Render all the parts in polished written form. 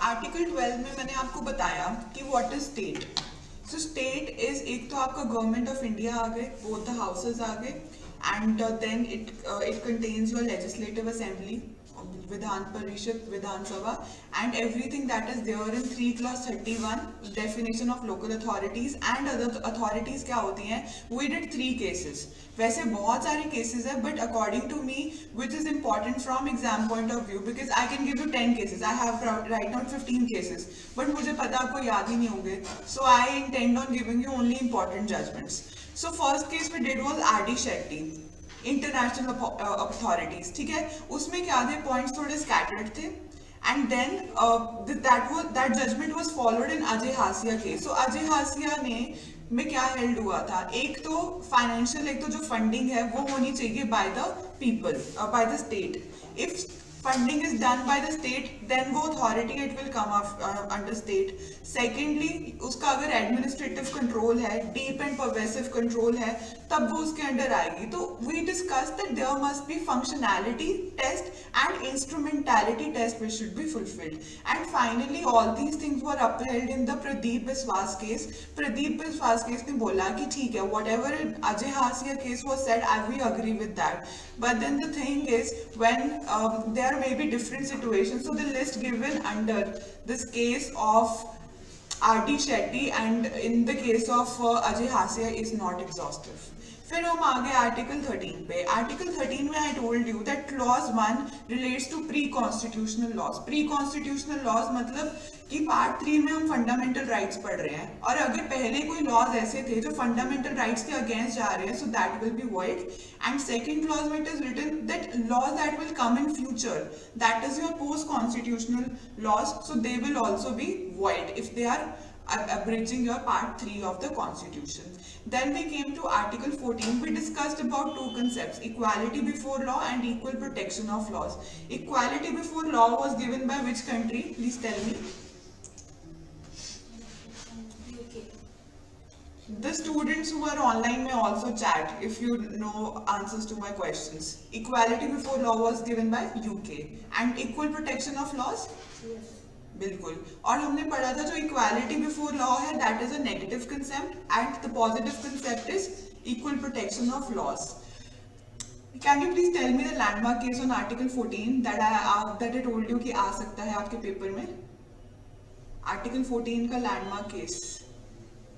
Article 12 में मैंने आपको बताया कि what is state. So state is, एक तो आपका गवर्नमेंट ऑफ इंडिया आ गए, बोथ द हाउसेज आ गए, and then it contains your legislative assembly, Vidhan Parishad, Vidhan Sabha, and everything that is there in 3 clause 31 definition of local authorities and other authorities क्या होती हैं। We did 3 cases, वैसे बहुत सारे केसेस है, but according to me which is important from exam point of view, because I can give you 10 cases, I have right now 15 cases, but मुझे पता आपको याद ही नहीं होंगे, so I intend on giving you only important judgments. So first case में did was R D Shetty, international authorities, ठीक है। उसमें क्या थे, पॉइंट्स थोड़े स्कैटर्ड थे, and then that judgement was followed in Ajay Hasia case. So Ajay Hasia ने में क्या हेल्ड हुआ था, एक तो फाइनेंशियल, एक तो जो फंडिंग है वो होनी चाहिए by the people, by the state. If funding is done by the state, then वो authority it will come under state. Secondly, उसका अगर administrative control है, deep and pervasive control है, तब वो उसके अंडर आएगी। तो we discussed that there must be functionality test and instrumentality test which should be fulfilled. And finally, all these things were upheld in the Pradeep Biswas case. Pradeep Biswas case ने बोला कि ठीक है, whatever in Ajay Hasia case was said, we agree with that. But then the thing is, when there may be different situations, so the list given under this case of R.D. Shetty and in the case of Ajay Hasia is not exhaustive. फिर हम आ गए article 13 पे। Article 13 में I told you that clause 1 relates to pre constitutional laws. Pre constitutional laws मतलब कि part 3 में हम fundamental rights पढ़ रहे हैं, और अगर पहले कोई लॉज ऐसे थे जो फंडामेंटल राइट्स के अगेंस्ट जा रहे हैं, so that will be void. And second clause में it is written that laws that will come in future, that is your post constitutional laws, so they will also be void if they are abridging your part 3 of the constitution. Then we came to article 14. We discussed about two concepts, equality before law and equal protection of laws. Equality before law was given by which country? Please tell me. The students who are online may also chat if you know answers to my questions. Equality before law was given by UK. And equal protection of laws? Yes. बिल्कुल। और हमने पढ़ा था जो equality before law है that is a negative concept and the positive concept is equal protection of laws. Can you please tell me the landmark case on article 14 that I told you कि आ सकता है आपके paper में। Article 14 का landmark case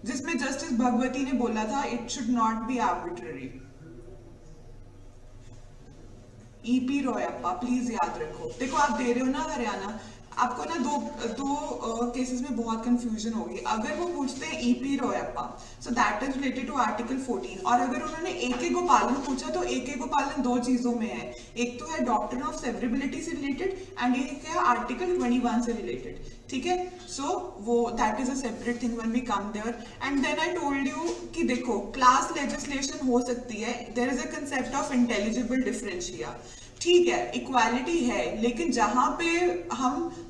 जिसमें justice Bhagwati ने बोला था it should not be arbitrary. EP Royappa, please याद रखो। देखो आप दे रहे हो ना हरियाणा, आपको ना दो केसेस में बहुत कंफ्यूजन होगी। अगर वो पूछते हैं EP Royappa, so that is related to article 14, और अगर उन्होंने ए गोपालन पूछा तो ए गोपालन दो चीजों में है, एक तो है डॉक्ट्रिन ऑफ सेवरेबिलिटी से रिलेटेड एंड एक है आर्टिकल 21 से रिलेटेड, ठीक है। सो वो that is a separate thing when we come there. And then I told you कि देखो क्लास लेजिस्लेशन हो सकती है, there is a concept of intelligible differentia, ठीक है, इक्वालिटी है, लेकिन जहां पे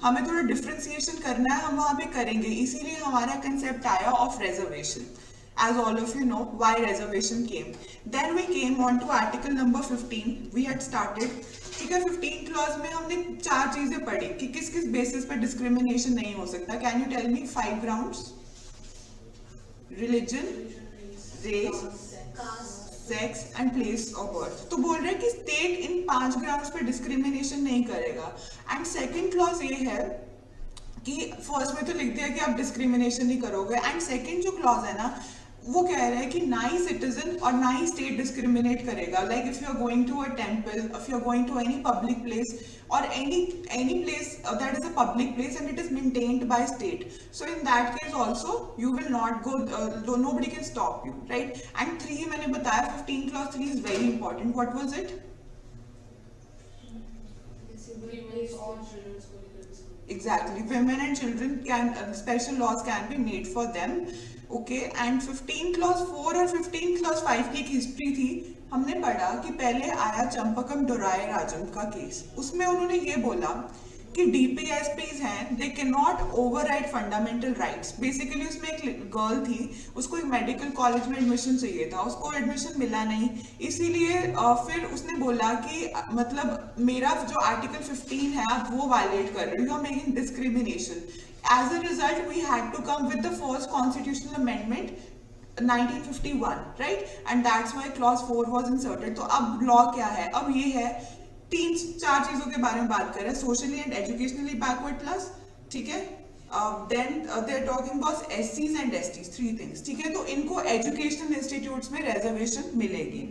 हमें थोड़ा डिफरेंशिएशन करना है हम वहां पे करेंगे, इसीलिए हमारा कंसेप्ट आया of reservation. As all of you know why reservation came. Then we came on to article number 15. We had started, ठीक है। 15 क्लॉज में हमने 4 चीजें पढ़ी कि किस किस बेसिस पे डिस्क्रिमिनेशन नहीं हो सकता। Can you tell me 5 grounds? Religion, race, sex and place of birth. तो बोल रहे हैं कि स्टेट इन 5 ग्राउंड्स पे डिस्क्रिमिनेशन नहीं करेगा। एंड सेकंड क्लॉज ये है कि फर्स्ट में तो लिख दिया कि आप डिस्क्रिमिनेशन नहीं करोगे, एंड सेकंड जो क्लॉज है ना वो कह रहा है कि ना ही सिटीजन और ना ही स्टेट डिस्क्रिमिनेट करेगा। Like if you are going to a temple, if you are going to any public place or any place that is a public place and it is maintained by state, so in that case also you will not go, nobody can stop you, right? And 3 मैंने बताया 15 clause 3 is very important. What was it? Exactly, women and children can special laws can be made for them, okay? And 15 clause 4 और 15 clause 5 की एक history थी। हमने पढ़ा कि पहले आया चंपकम डोराय राजम का केस, उसमें उन्होंने ये बोला कि डीपीएसपीज हैं, they can not override fundamental rights. Basically उसमें एक गर्ल थी, उसको एक मेडिकल कॉलेज में एडमिशन चाहिए था, उसको एडमिशन मिला नहीं, इसीलिए फिर उसने बोला कि मतलब मेरा जो आर्टिकल 15 है आप वो वायलेट कर रहे हो, you are making discrimination. As a result we had to come with the first constitutional amendment 1951, right? And that's why clause 4 was inserted. तो अब लॉ क्या है? अब ये है, तीन चार चीजों के बारे में बात कर रहे हैं, socially and educationally backward class, ठीक है, then they are talking about एससीज एंड एसटीज, थ्री थिंग्स, ठीक है। तो इनको एजुकेशनल इंस्टीट्यूट्स में रिजर्वेशन मिलेगी।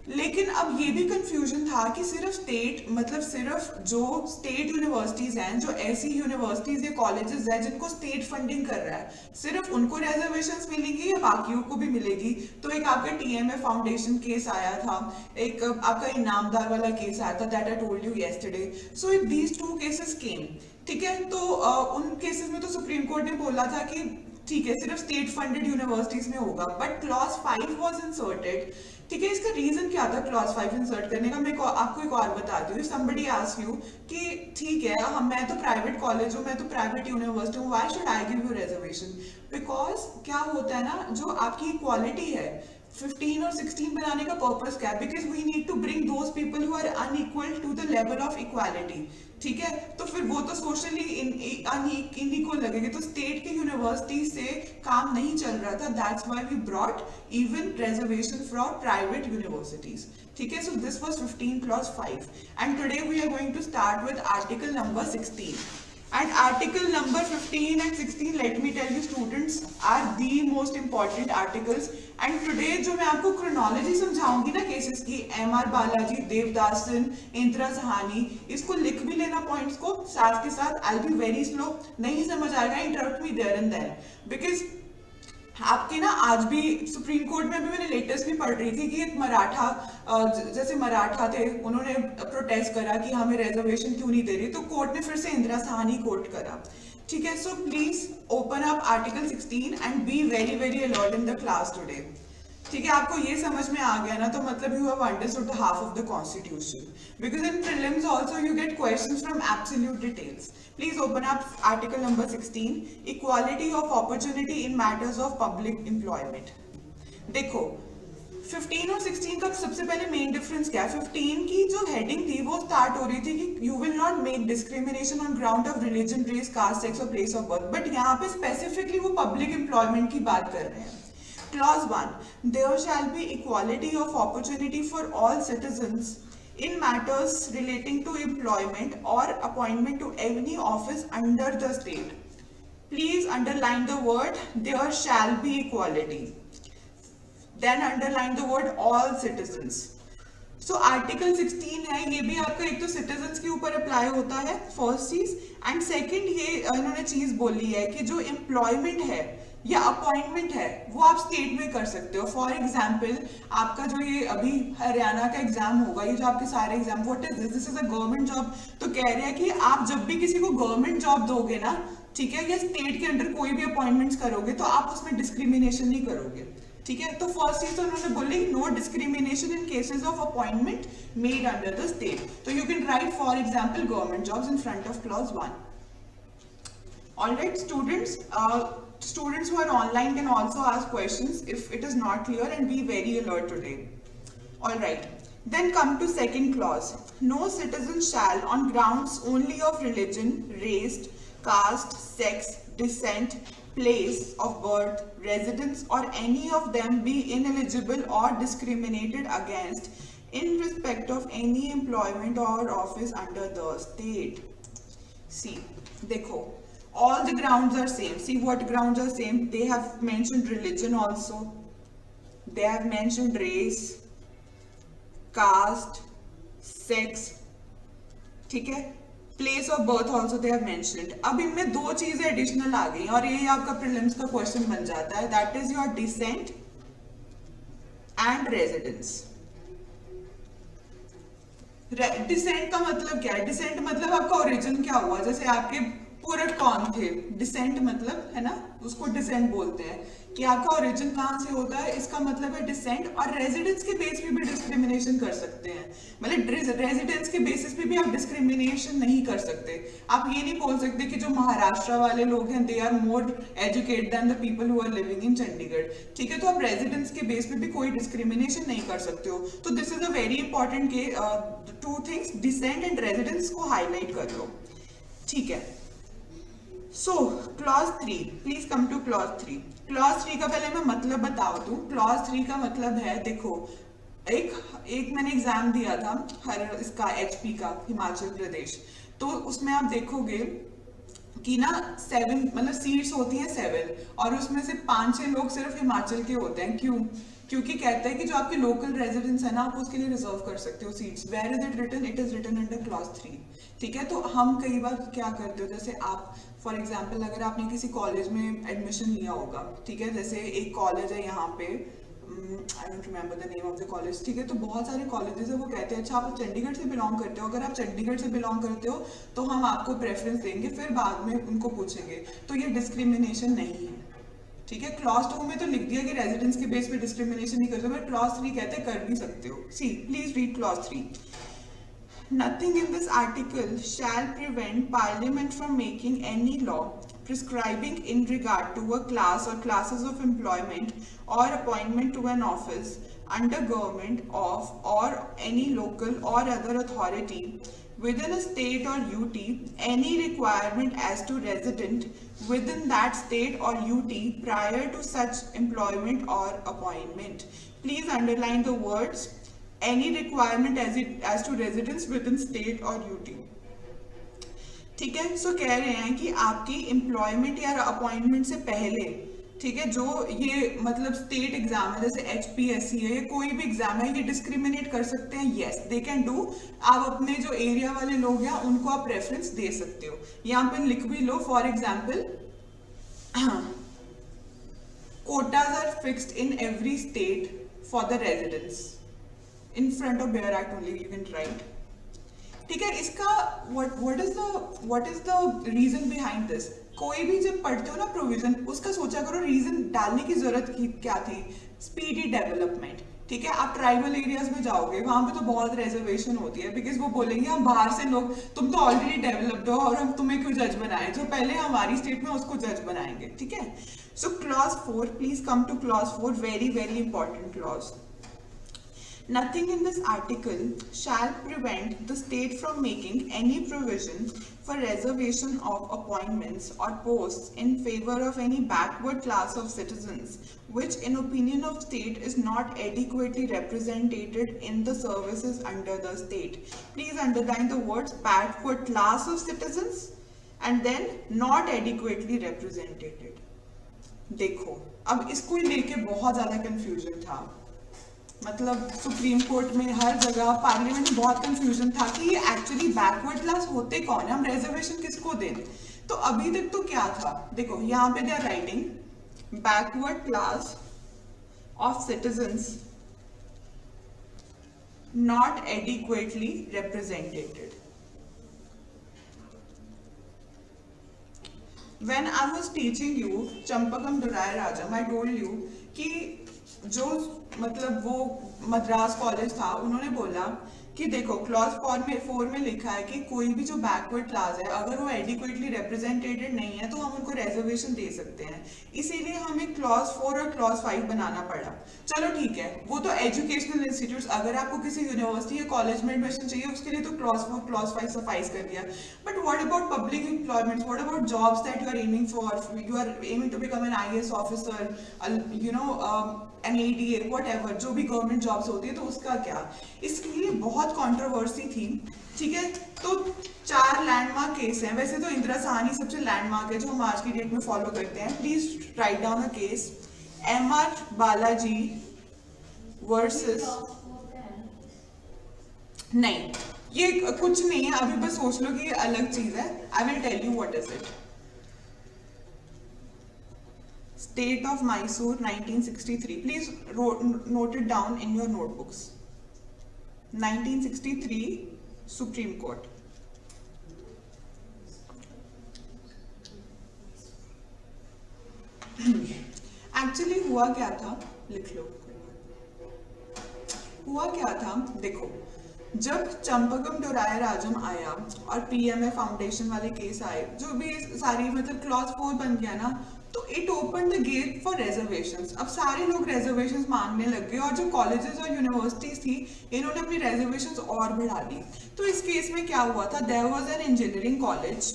लेकिन अब ये भी कंफ्यूजन था कि सिर्फ स्टेट, मतलब सिर्फ जो स्टेट यूनिवर्सिटीज हैं, जो ऐसी यूनिवर्सिटीज या कॉलेजेस हैं जिनको स्टेट फंडिंग कर रहा है, सिर्फ उनको रिजर्वेशंस मिलेंगी या बाकियों को भी मिलेगी? तो एक आपका टीएमए फाउंडेशन केस आया था, एक आपका इनामदार वाला केस आया था, that I told you yesterday. So if these two cases came, ठीक है, तो उन केसेस में तो सुप्रीम कोर्ट ने बोला था कि ठीक है सिर्फ स्टेट फंडेड यूनिवर्सिटीज में होगा, बट क्लॉज 5 वाज इंसर्टेड, ठीक है। इसका रीजन क्या था क्लॉज 5 इंसर्ट करने का? मैं आपको एक और बताती हूँ। समबडी आस्क यू कि ठीक है मैं तो प्राइवेट कॉलेज हूँ, मैं तो प्राइवेट यूनिवर्सिटी हूँ, why should I give you reservation? Because क्या होता है ना, जो आपकी इक्वालिटी है 15 और 16 बनाने का पर्पस क्या है? Because we need to bring those people who are unequal to the level of equality, ठीक है। तो फिर वो तो सोशली इनइक्वल लगेगी, तो स्टेट की यूनिवर्सिटी से काम नहीं चल रहा था, that's why we brought even reservation for private universities, ठीक है। So this was 15 clause 5 and today we are going to start with article number 16 and article number 15 and 16, let me tell you students, are the most important articles, and today जो मैं आपको chronology समझाऊंगी ना cases की, MR. Balaji, Devadasan, Indira Sahani, इसको लिख भी लेना points को साथ के साथ। I'll be very slow, नहीं समझ आएगा interrupt me there and then, because आपके ना आज भी सुप्रीम कोर्ट में भी मैंने लेटेस्ट भी पढ़ रही थी कि एक मराठा, जैसे मराठा थे, उन्होंने प्रोटेस्ट करा कि हमें रिजर्वेशन क्यों नहीं दे रही, तो कोर्ट ने फिर से इंदिरा सहानी कोर्ट करा, ठीक है। So please open up article 16 and be very very alert in the class today, ठीक है। आपको ये समझ में आ गया ना, तो मतलब you have understood the half of the constitution, because in prelims also you get questions from absolute details. Please open up article number 16, equality of opportunity in matters of public employment. देखो 15 और 16 का सबसे पहले main difference क्या है? 15 की जो heading थी वो स्टार्ट हो रही थी कि you will not make discrimination on ground of religion, race, caste, sex और प्लेस ऑफ बर्थ, बट यहाँ पे स्पेसिफिकली वो पब्लिक एम्प्लॉयमेंट की बात कर रहे हैं। Clause 1, there shall be equality of opportunity for all citizens in matters relating to employment or appointment to any office under the state. Please underline the word there shall be equality. Then underline the word all citizens. So article 16 है, ये भी आपका एक तो citizens के ऊपर apply होता है, फर्स्ट चीज, एंड सेकंड ये इन्होंने चीज बोली है कि जो एम्प्लॉयमेंट है या अपॉइंटमेंट है वो आप स्टेट में कर सकते हो। फॉर एग्जाम्पल आपका जो ये अभी हरियाणा का एग्जाम होगा, ये जो आपके सारे exam, what is this? This is a government job. तो कह रहे हैं कि आप जब भी किसी को गवर्नमेंट जॉब दोगे ना, ठीक है, या स्टेट के अंडर कोई भी अपॉइंटमेंट्स करोगे, तो आप उसमें डिस्क्रिमिनेशन नहीं करोगे, ठीक है। तो फर्स्ट चीज तो उन्होंने बोली no discrimination in cases of appointment made under the state. तो you can write for example government jobs in front of clause 1। Alright students, students who are online can also ask questions if it is not clear, and be very alert today. All right, then come to second clause. No citizen shall on grounds only of religion, race, caste, sex, descent, place of birth, residence or any of them be ineligible or discriminated against in respect of any employment or office under the state. See, dekho, all the grounds are same. See what grounds are same? They have mentioned religion also, they have mentioned race, caste, sex, ठीक है, place of birth also they have mentioned. अब इनमें दो चीजें additional आ गई और ये आपका प्रीलिम्स का क्वेश्चन बन जाता है, that is your descent and residence. Descent का मतलब क्या है? डिसेंट मतलब आपका ओरिजिन क्या हुआ, जैसे आपके पुरट कौन थे, डिसेंट मतलब है ना, उसको डिसेंट बोलते हैं कि आपका ओरिजिन कहाँ से होता है, इसका मतलब है डिसेंट। और रेजिडेंस के बेस पे भी डिस्क्रिमिनेशन कर सकते हैं, मतलब रेजिडेंस के बेसिस पे भी आप डिस्क्रिमिनेशन नहीं कर सकते। आप ये नहीं बोल सकते कि जो महाराष्ट्र वाले लोग हैं they are more educated than the people who are living in Chandigarh, ठीक है। तो आप रेजिडेंस के बेस पे भी कोई डिस्क्रिमिनेशन नहीं कर सकते हो। तो this is a very important के two things, descent and residence को हाईलाइट कर लो, ठीक है। So clause 3, please come to clause 3। Clause 3 का पहले मैं मतलब बता दूं। क्लॉज 3 का मतलब है, देखो एक मैंने एग्जाम दिया था हर इसका एचपी का, हिमाचल प्रदेश, तो उसमें आप देखोगे कि ना 7 मतलब सीट्स होती हैं 7, और उसमें से 5-6 लोग सिर्फ हिमाचल के होते हैं। क्यों? क्योंकि कहते हैं कि जो आपके लोकल रेजिडेंट्स है ना, आप उसके लिए रिजर्व कर सकते हो seats. Where is it written? It is written under clause 3, ठीक है। तो हम कई बार क्या करते हो, जैसे आप फॉर एग्जाम्पल अगर आपने किसी कॉलेज में एडमिशन लिया होगा, ठीक है, जैसे एक कॉलेज है यहाँ पे, I don't remember the name of the college, ठीक है, तो बहुत सारे कॉलेजेस है, वो कहते हैं अच्छा आप चंडीगढ़ से बिलोंग करते हो, अगर आप चंडीगढ़ से बिलोंग करते हो तो हम आपको प्रेफरेंस देंगे, फिर बाद में उनको पूछेंगे। तो ये डिस्क्रिमिनेशन नहीं है, ठीक है। क्लॉज 2 में तो लिख दिया कि रेजिडेंस के बेस पे डिस्क्रिमिनेशन नहीं कर सकते, बट क्लॉज 3 कहते हैं कर भी सकते हो। See please read clause 3। Nothing in this article shall prevent Parliament from making any law prescribing in regard to a class or classes of employment or appointment to an office under government of or any local or other authority within a state or UT any requirement as to resident within that state or UT prior to such employment or appointment. Please underline the words any requirement as to residence within state or UT, ठीक है। सो कह रहे हैं कि आपकी employment या appointment से पहले, ठीक है, जो ये मतलब स्टेट एग्जाम है जैसे HPSC है, ये कोई भी एग्जाम है, ये डिस्क्रिमिनेट कर सकते हैं। Yes they can do. आप अपने जो एरिया वाले लोग हैं उनको आप प्रेफरेंस दे सकते हो। यहाँ पे लिख भी लो, for example quotas are fixed in every state for the residents. In front of Bear Act only you can write, ठीक है। इसका what is the reason behind this? कोई भी जब पढ़ते हो ना प्रोविजन, उसका सोचा करो रीजन डालने की जरूरत क्या थी। स्पीडी डेवलपमेंट, ठीक है। आप ट्राइबल एरियाज में जाओगे, वहां पे तो बहुत रिजर्वेशन होती है, बिकॉज वो बोलेंगे हम बाहर से लोग, तुम तो ऑलरेडी डेवलप्ड हो और हम तुम्हें क्यों जज बनाए, जो पहले हमारी स्टेट में उसको जज बनाएंगे, ठीक है। So clause 4, please come to clause 4, very very important clause. Nothing in this article shall prevent the state from making any provision for reservation of appointments or posts in favor of any backward class of citizens, which in opinion of state is not adequately represented in the services under the state. Please underline the words backward class of citizens and then not adequately represented. देखो अब इसको लेके बहुत ज्यादा confusion था, मतलब supreme court में हर जगह पार्लियामेंट में बहुत कंफ्यूजन था कि ये एक्चुअली बैकवर्ड क्लास होते कौन है, हम रिजर्वेशन किसको दें। तो अभी तक तो क्या था, देखो यहाँ पे they are writing backward class of citizens not adequately represented. When I was teaching you Champakam Dorairajan, I told you कि जो मतलब वो मद्रास कॉलेज था, उन्होंने बोला कि देखो क्लॉज 4 में लिखा है कि कोई भी जो बैकवर्ड क्लास है अगर वो एडिक्वेटली रिप्रेजेंटेटेड नहीं है तो हम उनको रिजर्वेशन दे सकते हैं। इसीलिए हमें क्लॉज 4 और क्लॉज 5 बनाना पड़ा। चलो ठीक है, वो तो एजुकेशनल इंस्टीट्यूट्स, अगर आपको किसी यूनिवर्सिटी या कॉलेज में एडमिशन चाहिए उसके लिए तो क्लॉज 4 क्लॉज 5 सफाइस कर दिया। But what about public employments, what about jobs that you are aiming for, you are aiming to become an IAS officer, you know an ADA, whatever, जो भी government jobs होती है, तो उसका क्या। इसलिए बहुत कंट्रोवर्सी थी, ठीक है। तो 4 लैंडमार्क केस हैं, वैसे तो इंदिरा साहनी सबसे लैंडमार्क है जो हम आज की डेट में फॉलो करते हैं। Please write down a case, MR Balaji versus, नहीं ये कुछ नहीं है, अभी बस सोच लो कि ये अलग चीज है। I will tell you what is it. State of Mysore 1963, please note it down in your notebooks. 1963 Supreme Court. Actually हुआ क्या था, लिख लो। हुआ क्या था, देखो, जब चंपकम डोरायर राजम आया और पीएमए फाउंडेशन वाले केस आए, जो भी सारी मतलब क्लॉज 4 बन गया ना, तो it open the gate for reservations. अब सारे लोग रेजर्वेशंस मांगने लग गए, और जो कॉलेजेस और यूनिवर्सिटीज थी, इन्होंने अपनी रेजर्वेशंस और बढ़ा दी। तो इस केस में क्या हुआ था, there was an engineering college,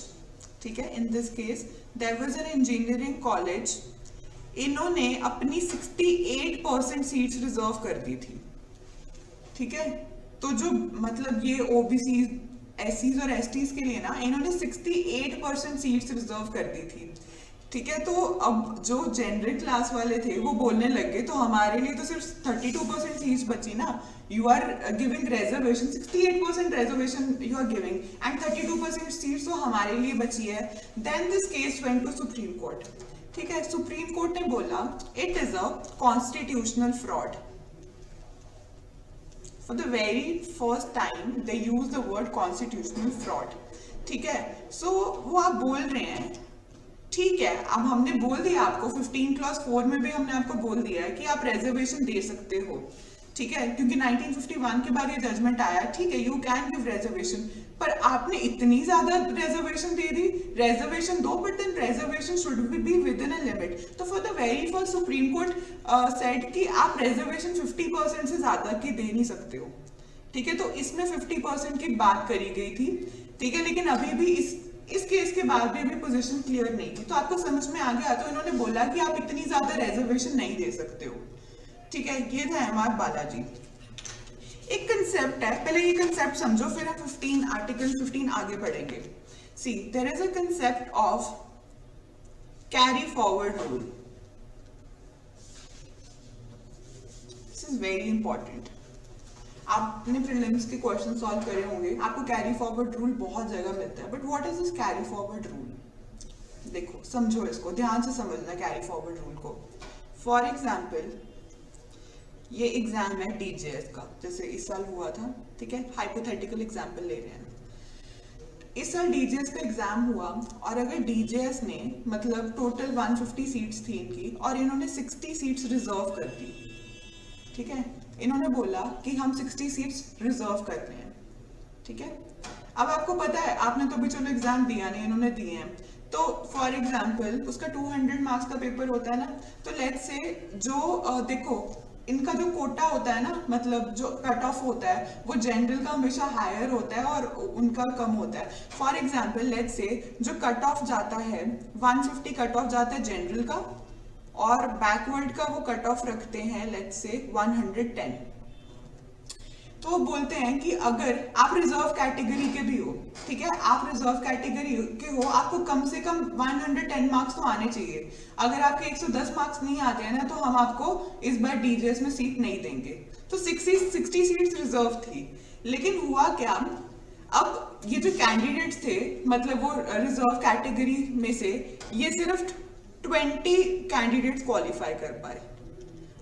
ठीक है, in this case there was an engineering college, इन्होंने अपनी 68% सीट्स रिजर्व कर दी थी, ठीक है। तो जो मतलब ये ओबीसी, एससीज और एसटीज के लिए ना, इन्होंने 68% सीट्स रिजर्व कर दी थी, ठीक है। तो अब जो जनरल क्लास वाले थे वो बोलने लग गए, तो हमारे लिए तो सिर्फ 32% सीट्स बची ना, you are giving reservation, 68% reservation you are giving, and 32% seats तो हमारे लिए बची है। Then this case went to supreme court, ठीक है। सुप्रीम कोर्ट ने बोला it is a constitutional fraud. For the very first time they use the word constitutional fraud, ठीक है। So वो आप बोल रहे हैं, ठीक है, अब हमने बोल दिया आपको 15 क्लॉज 4 में भी हमने आपको बोल दिया है कि आप रेजर्वेशन दे सकते हो, ठीक है, क्योंकि 1951 के बाद ये जजमेंट आया, ठीक है, यू कैन गिव रेजर्वेशन। पर आपने इतनी ज्यादा रेजर्वेशन दे दी, रेजर्वेशन दो, but then reservation should be within a limit. तो for the very first Supreme court said कि आप रेजर्वेशन 50% से ज्यादा की दे नहीं सकते हो, ठीक है। तो इसमें 50% की बात करी गई थी, ठीक है, लेकिन अभी भी इस केस के बाद भी अभी पोजीशन क्लियर नहीं थी। तो आपको समझ में आ गया, तो इन्होंने बोला कि आप इतनी ज्यादा रेजर्वेशन नहीं दे सकते हो, ठीक है। ये था एमआर बालाजी। एक कंसेप्ट है, पहले ये कंसेप्ट समझो, फिर हम 15 आर्टिकल 15 आगे बढ़ेंगे। See there is a concept of carry forward rule. This is very important. आपने प्रीलिम्स के क्वेश्चन सॉल्व करे होंगे, आपको कैरी फॉरवर्ड रूल बहुत जगह मिलता है, but what is this carry forward rule? देखो, समझो इसको, ध्यान से समझना कैरी फॉरवर्ड रूल को। फॉर एग्जाम्पल, ये एग्जाम है डीजेएस का, जैसे इस साल हुआ था, ठीक है, हाइपोथेटिकल एग्जाम्पल ले रहे हैं। इस साल डीजेएस का एग्जाम हुआ, और अगर डीजेएस ने मतलब टोटल 150 सीट्स थी इनकी, और इन्होंने 60 सीट्स रिजर्व कर दी, ठीक है, इन्होंने बोला कि हम 60 सीट्स रिजर्व कर रहे हैं, ठीक है। अब आपको पता है, आपने तो भी चलो एग्जाम दिया नहीं, इन्होंने दिए हैं, तो फॉर एग्जाम्पल उसका 200 मार्क्स का पेपर होता है ना, तो लेट्स से जो देखो, इनका जो कोटा होता है ना, मतलब जो कट ऑफ होता है, वो जनरल का हमेशा हायर होता है और उनका कम होता है। फॉर एग्जाम्पल लेट्स से जो कट ऑफ जाता है 150 कट ऑफ जाता है जनरल का, और बैकवर्ड का वो कट ऑफ रखते हैं लेट्स से 110। तो वो बोलते हैं कि अगर आप रिजर्व कैटेगरी के भी हो, ठीक है, आप रिजर्व कैटेगरी के हो, आपको कम से कम 110 मार्क्स तो आने चाहिए। अगर आपके 110 मार्क्स नहीं आते हैं ना, तो हम आपको इस बार डीजेएस में सीट नहीं देंगे। तो 60 सीट्स रिजर्व थी, लेकिन हुआ क्या, अब ये जो कैंडिडेट्स थे, मतलब वो रिजर्व कैटेगरी में से ये सिर्फ 20 कैंडिडेट्स क्वालिफाई कर पाए,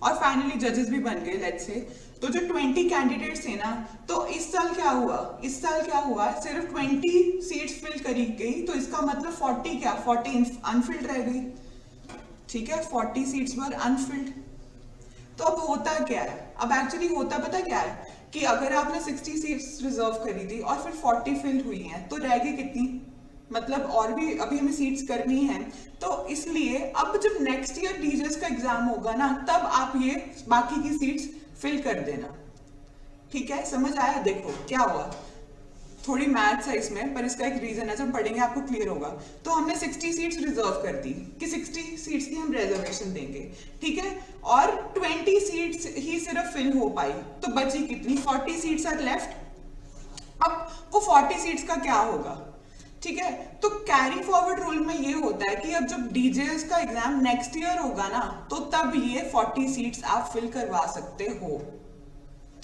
और फाइनली जजेस भी बन गए लेट्स से। तो जो 20 कैंडिडेट्स थे ना, तो इस साल क्या हुआ, सिर्फ 20 सीट्स फिल करी गई, तो इसका मतलब 40 अनफिल्ड रह गई, ठीक है, 40 सीट्स वर अनफिल्ड। तो अब होता क्या है, अब एक्चुअली होता पता क्या है, कि अगर आपने 60 सीट्स रिजर्व करी थी और फिर 40 फिल हुई हैं, तो रह गई कितनी, मतलब और भी अभी हमें सीट्स करनी है। तो इसलिए अब जब नेक्स्ट ईयर डीजेएस का एग्जाम होगा ना, तब आप ये बाकी की सीट्स फिल कर देना, ठीक है, समझ आया? देखो क्या हुआ, थोड़ी मैथ्स है इसमें, पर इसका एक रीजन है, जब पढ़ेंगे आपको क्लियर होगा। तो हमने 60 सीट्स रिजर्व कर दी कि 60 सीट्स की हम रिजर्वेशन देंगे, ठीक है, और 20 सीट्स ही सिर्फ फिल हो पाई, तो बची कितनी, 40 सीट्स आर लेफ्ट। अब वो 40 सीट्स का क्या होगा, ठीक है। तो कैरी फॉरवर्ड रूल में ये होता है कि अब जब डीजेएस का एग्जाम नेक्स्ट ईयर होगा ना, तो तब ये 40 सीट्स आप फिल करवा सकते हो,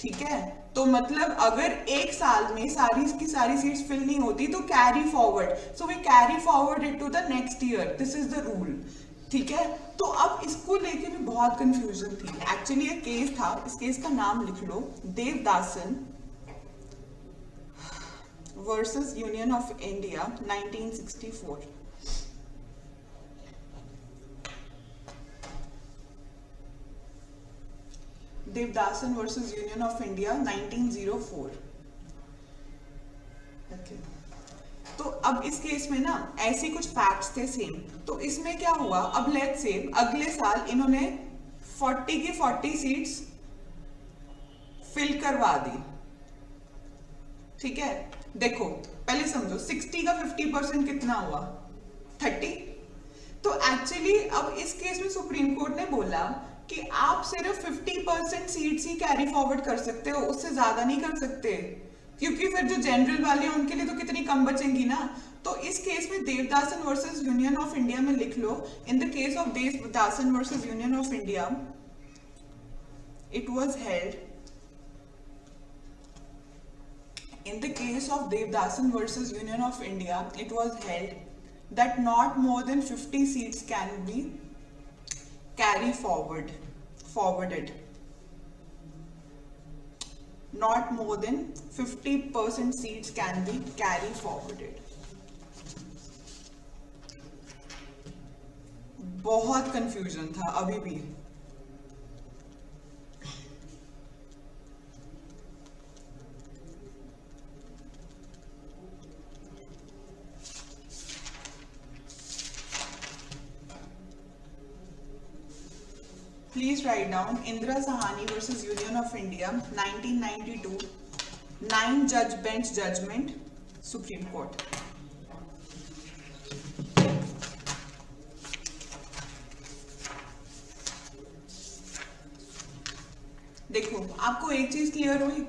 ठीक है। तो मतलब अगर एक साल में सारी की सारी सीट्स फिल नहीं होती, तो carry forward, so we carry forward it to the next year, this is the rule, ठीक है। तो अब इसको लेके भी बहुत कंफ्यूजन थी। एक्चुअली ये केस था, इस केस का नाम लिख लो, Devadasan versus Union of India 1964। Devadasan versus Union of India 1904। okay. तो अब इस केस में ना ऐसे कुछ फैक्ट्स थे सेम। तो इसमें क्या हुआ, अब लेट्स से अगले साल इन्होंने 40 की 40 सीट्स फिल करवा दी। ठीक है, देखो पहले समझो 60 का 50% कितना हुआ, 30। तो एक्चुअली अब इस केस में सुप्रीम कोर्ट ने बोला कि आप सिर्फ 50% सीट्स ही कैरी फॉरवर्ड कर सकते हो, उससे ज्यादा नहीं कर सकते, क्योंकि फिर जो जनरल वाले हैं उनके लिए तो कितनी कम बचेंगी ना। तो इस केस में Devadasan versus Union of India में लिख लो, in the case of Devadasan versus Union of India it was held, in the case of Devdasan versus Union of India, it was held that not more than 50 seats can be forwarded. Not more than 50% seats can be carry forwarded. बहुत confusion था अभी भी। Please write down Indira Sahani versus Union of India 1992, 9 judge bench judgment, Supreme Court. देखो आपको एक चीज clear हुई,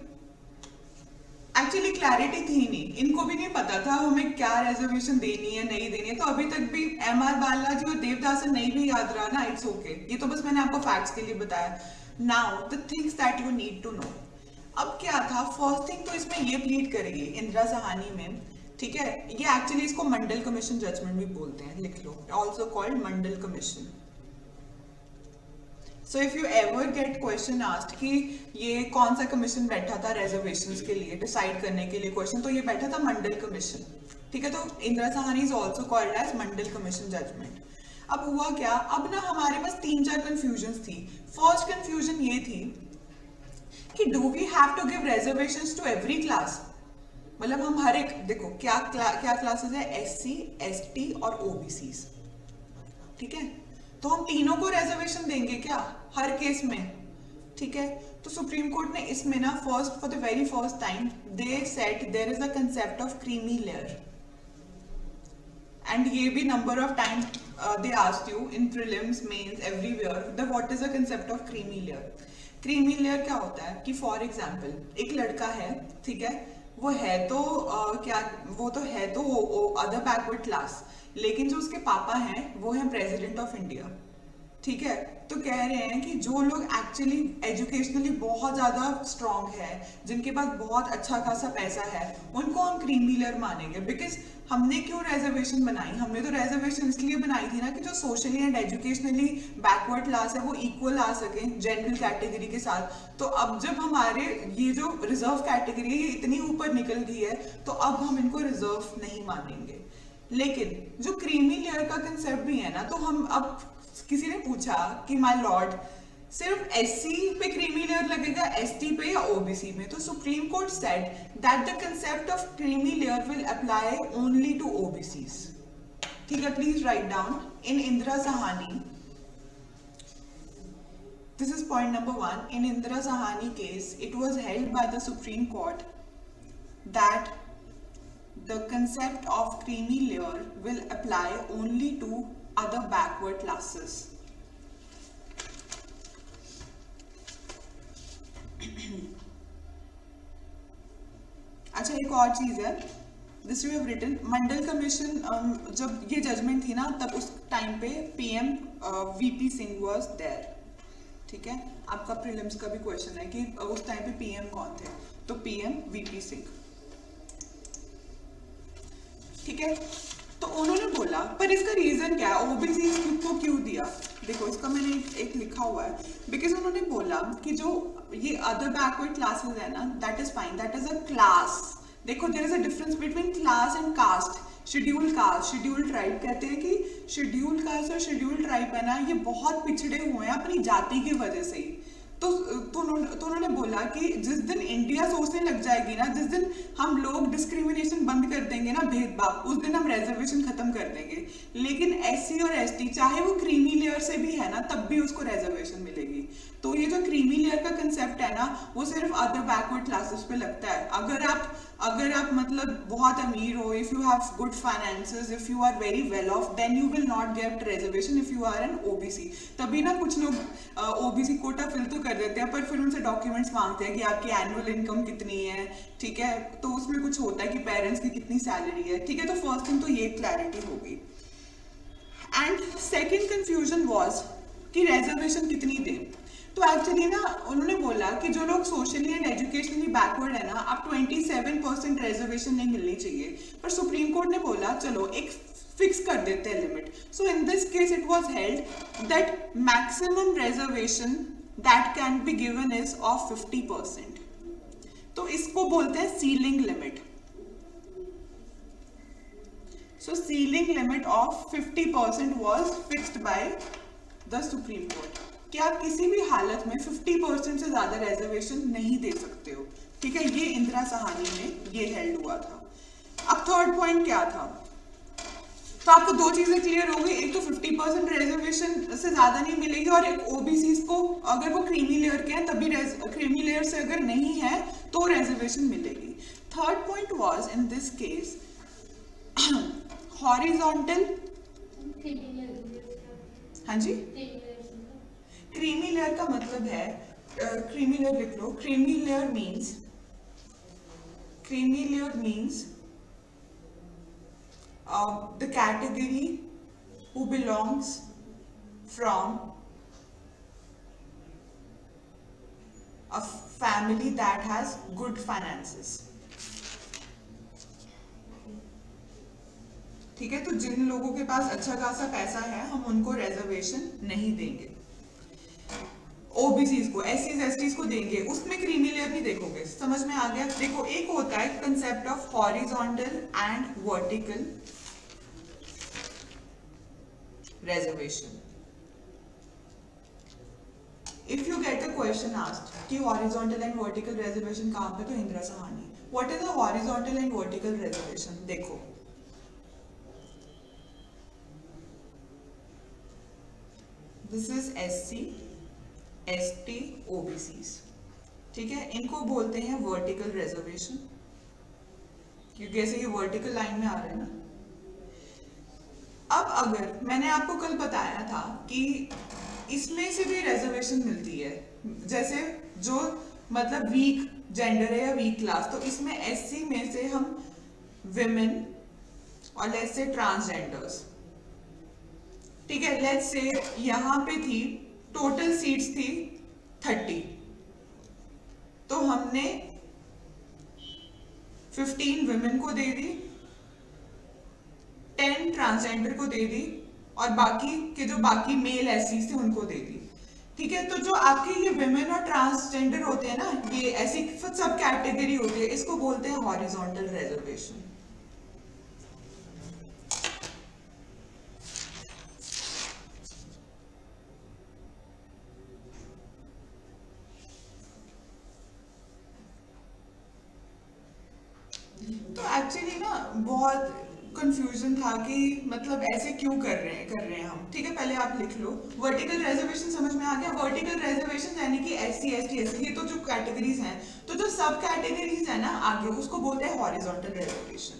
actually clarity थी नहीं, इनको भी नहीं पता था हमें क्या रिजर्वेशन देनी है नहीं देनी है। तो अभी तक भी एमआर बालाजी और देवदासन नहीं भी याद रहा ना, इट्स ओके, ये तो बस मैंने आपको फैक्ट्स के लिए बताया। Now the things that you need to know. अब क्या था, फर्स्ट थिंग तो इसमें ये प्लीड करेगी इंदिरा सहानी में, ठीक है, ये एक्चुअली इसको मंडल कमीशन जजमेंट भी बोलते हैं, लिख लो, also called Mandal Commission. So if you ever get question asked कि ये कौन सा कमीशन बैठा था रिजर्वेशंस के लिए डिसाइड करने के लिए क्वेश्चन, तो ये बैठा था मंडल कमीशन। ठीक है, तो Indira Sahani is also called as Mandal commission judgement. अब हुआ क्या, अब ना हमारे पास 3-4 कंफ्यूजन थी। फर्स्ट कंफ्यूजन ये थी कि do we have to give reservations to every class, मतलब हम हर एक, देखो क्या क्लासेस है, एससी, एसटी और ओबीसीज। ठीक है, तो हम तीनों को रिजर्वेशन देंगे क्या हर केस में। ठीक है, तो सुप्रीम कोर्ट ने इसमें ना for the very first time they said there is a concept of creamy layer, and ये भी number of time they asked you in prelims, mains, everywhere the what is the concept of creamy layer. Creamy layer क्या होता है कि for example एक लड़का है, ठीक है, वो है तो अदर बैकवर्ड क्लास, लेकिन जो उसके पापा हैं वो हैं प्रेसिडेंट ऑफ इंडिया। ठीक है, तो कह रहे हैं कि जो लोग एक्चुअली एजुकेशनली बहुत ज्यादा स्ट्रांग है, जिनके पास बहुत अच्छा खासा पैसा है, उनको हम क्रीमी लेयर मानेंगे। बिकॉज हमने क्यों रिजर्वेशन बनाई, हमने तो रिजर्वेशन इसलिए बनाई थी ना कि जो socially and educationally backward class है वो इक्वल आ सके जनरल कैटेगरी के साथ। तो अब जब हमारे ये जो रिजर्व कैटेगरी है ये इतनी ऊपर निकल गई है, तो अब हम इनको रिजर्व नहीं मानेंगे। लेकिन जो क्रीमी लेयर का कंसेप्ट भी है ना, तो हम अब किसी ने पूछा कि माय लॉर्ड सिर्फ एससी पे क्रीमी लेयर लगेगा, एसटी पे या ओबीसी में, तो supreme court said that the concept of creamy layer will apply only to OBCs. ठीक है, please write down in Indira Sahani, this is point number 1. In Indira Sahani case, it was held by the Supreme Court that the concept of creamy layer will apply only to other backward classes. अच्छा, एक और चीज है, this you have written Mandal commission, जब ये judgement थी ना तब उस टाइम पे PM VP Singh was there. ठीक है, आपका प्रीलिम्स का भी क्वेश्चन है कि उस टाइम पे पीएम कौन थे, तो पीएम वीपी सिंह। ठीक है, तो उन्होंने बोला, पर इसका रीजन क्या है, ओबीसी को क्यों दिया, देखो इसका मैंने एक लिखा हुआ है, बिकॉज उन्होंने बोला कि जो ये अदर बैकवर्ड क्लासेस है ना, that is fine, that is a class. देखो there is a difference between class and caste. Scheduled caste, scheduled tribe, कहते हैं कि शेड्यूल कास्ट और शेड्यूल ट्राइब है ना, ये बहुत पिछड़े हुए हैं अपनी जाति की वजह से ही। तो उन्होंने बोला कि जिस दिन इंडिया सोचने लग जाएगी ना, जिस दिन हम लोग डिस्क्रिमिनेशन बंद कर देंगे ना, भेदभाव, उस दिन हम रिजर्वेशन खत्म कर देंगे। लेकिन एससी और एसटी चाहे वो क्रीमी लेयर से भी है ना, तब भी उसको रिजर्वेशन मिलेगी। तो ये जो क्रीमी लेयर का कंसेप्ट है ना, वो सिर्फ अदर बैकवर्ड क्लासेस पे लगता है। अगर आप मतलब बहुत अमीर हो, if you have good finances, if you are very well off, then you will not get reservation if you are an OBC. तभी ना कुछ लोग ओबीसी कोटा फिल तो कर देते हैं, पर फिर उनसे डॉक्यूमेंट्स मांगते हैं कि आपकी एनुअल इनकम कितनी है, ठीक है, तो उसमें कुछ होता है कि पेरेंट्स की कितनी सैलरी है, ठीक है। तो फर्स्ट थिंग तो ये क्लैरिटी हो गई। एंड सेकेंड कंफ्यूजन वॉज कि रिजर्वेशन कितनी दें। तो एक्चुअली ना उन्होंने बोला कि जो लोग सोशली एंड एजुकेशनली बैकवर्ड है ना, अब 27% रिजर्वेशन नहीं मिलनी चाहिए। पर सुप्रीम कोर्ट ने बोला चलो एक फिक्स कर देते हैं limit. So in this case it was held that maximum reservation that can be given is of 50%। तो इसको बोलते हैं ceiling limit. So ceiling limit of 50% was fixed by the Supreme Court कि आप किसी भी हालत में 50% से ज्यादा रिजर्वेशन नहीं दे सकते हो, ठीक है। ये इंदिरा साहनी में ये हेल्ड हुआ था। अब थर्ड पॉइंट क्या था? तो आपको दो चीजें क्लियर हो गई, एक तो 50% रिजर्वेशन से ज्यादा नहीं मिलेगी, और एक ओबीसी को अगर वो क्रीमी लेयर के हैं तभी, क्रीमी लेयर से अगर नहीं है तो रिजर्वेशन मिलेगी। Third point was in this case horizontal, हाँ जी, क्रीमी लेयर का मतलब है, क्रीमी लेयर लिख लो। Creamy layer means the category who belongs from a family that has good finances, ठीक है। तो जिन लोगों के पास अच्छा खासा पैसा है, हम उनको रिजर्वेशन नहीं देंगे। ओबीसी को, एससी एसटी को देंगे, उसमें क्रीमी लेयर नहीं देखोगे। समझ में आ गया? देखो, एक होता है concept of horizontal and vertical reservation. If you get a question asked कि हॉरिजॉन्टल एंड वर्टिकल रिजर्वेशन कहां पे, तो Indira Sawhney. What is a horizontal and vertical reservation? देखो, this is SC ST OBCs, ठीक है। इनको बोलते हैं वर्टिकल रिजर्वेशन, क्योंकि ऐसे ये वर्टिकल लाइन में आ रहे हैं ना। अब अगर मैंने आपको कल बताया था कि इसमें से भी रिजर्वेशन मिलती है, जैसे जो मतलब वीक जेंडर है या वीक क्लास, तो इसमें एससी में से हम विमेन और लेट्स से ट्रांसजेंडर्स, ठीक है, लेट्स से यहां पे थी टोटल सीट्स थी 30, तो हमने 15 विमेन को दे दी, 10 ट्रांसजेंडर को दे दी, और बाकी के जो बाकी मेल एससी थे उनको दे दी, ठीक है। तो जो आपके ये विमेन और ट्रांसजेंडर होते हैं ना, ये ऐसी सब कैटेगरी होती है, इसको बोलते हैं हॉरिजॉन्टल रिजर्वेशन। तो एक्चुअली ना बहुत कंफ्यूजन था कि मतलब ऐसे क्यों कर रहे हैं हम, ठीक है। पहले आप लिख लो, वर्टिकल रिजर्वेशन समझ में आ गया। वर्टिकल रिजर्वेशन यानी कि एससी एसटी एससी, ये तो जो कैटेगरीज हैं, तो जो सब कैटेगरीज है ना आगे, उसको बोलते हैं हॉरिजॉन्टल रिजर्वेशन।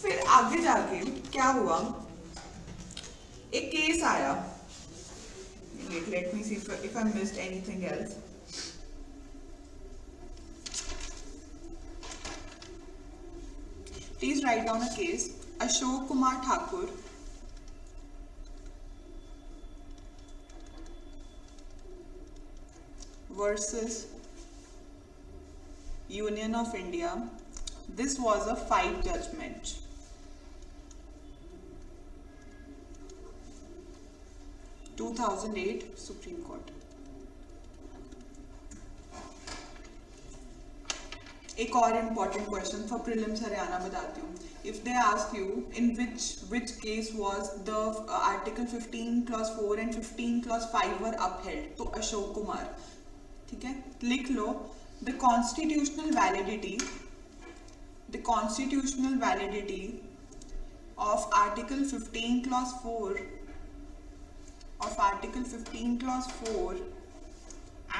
फिर आगे जाके क्या हुआ, एक केस आया, let me see if I missed anything else. Please write down a case. Ashok Kumar Thakur versus Union of India. This was a fight judgment. – 2008 Supreme Court. एक और important question for prelims Haryana बताती हूँ. If they ask you in which case was the article 15 clause 4 and 15 clause 5 were upheld, तो अशोक कुमार. ठीक है, लिख लो the constitutional validity of article 15 clause 4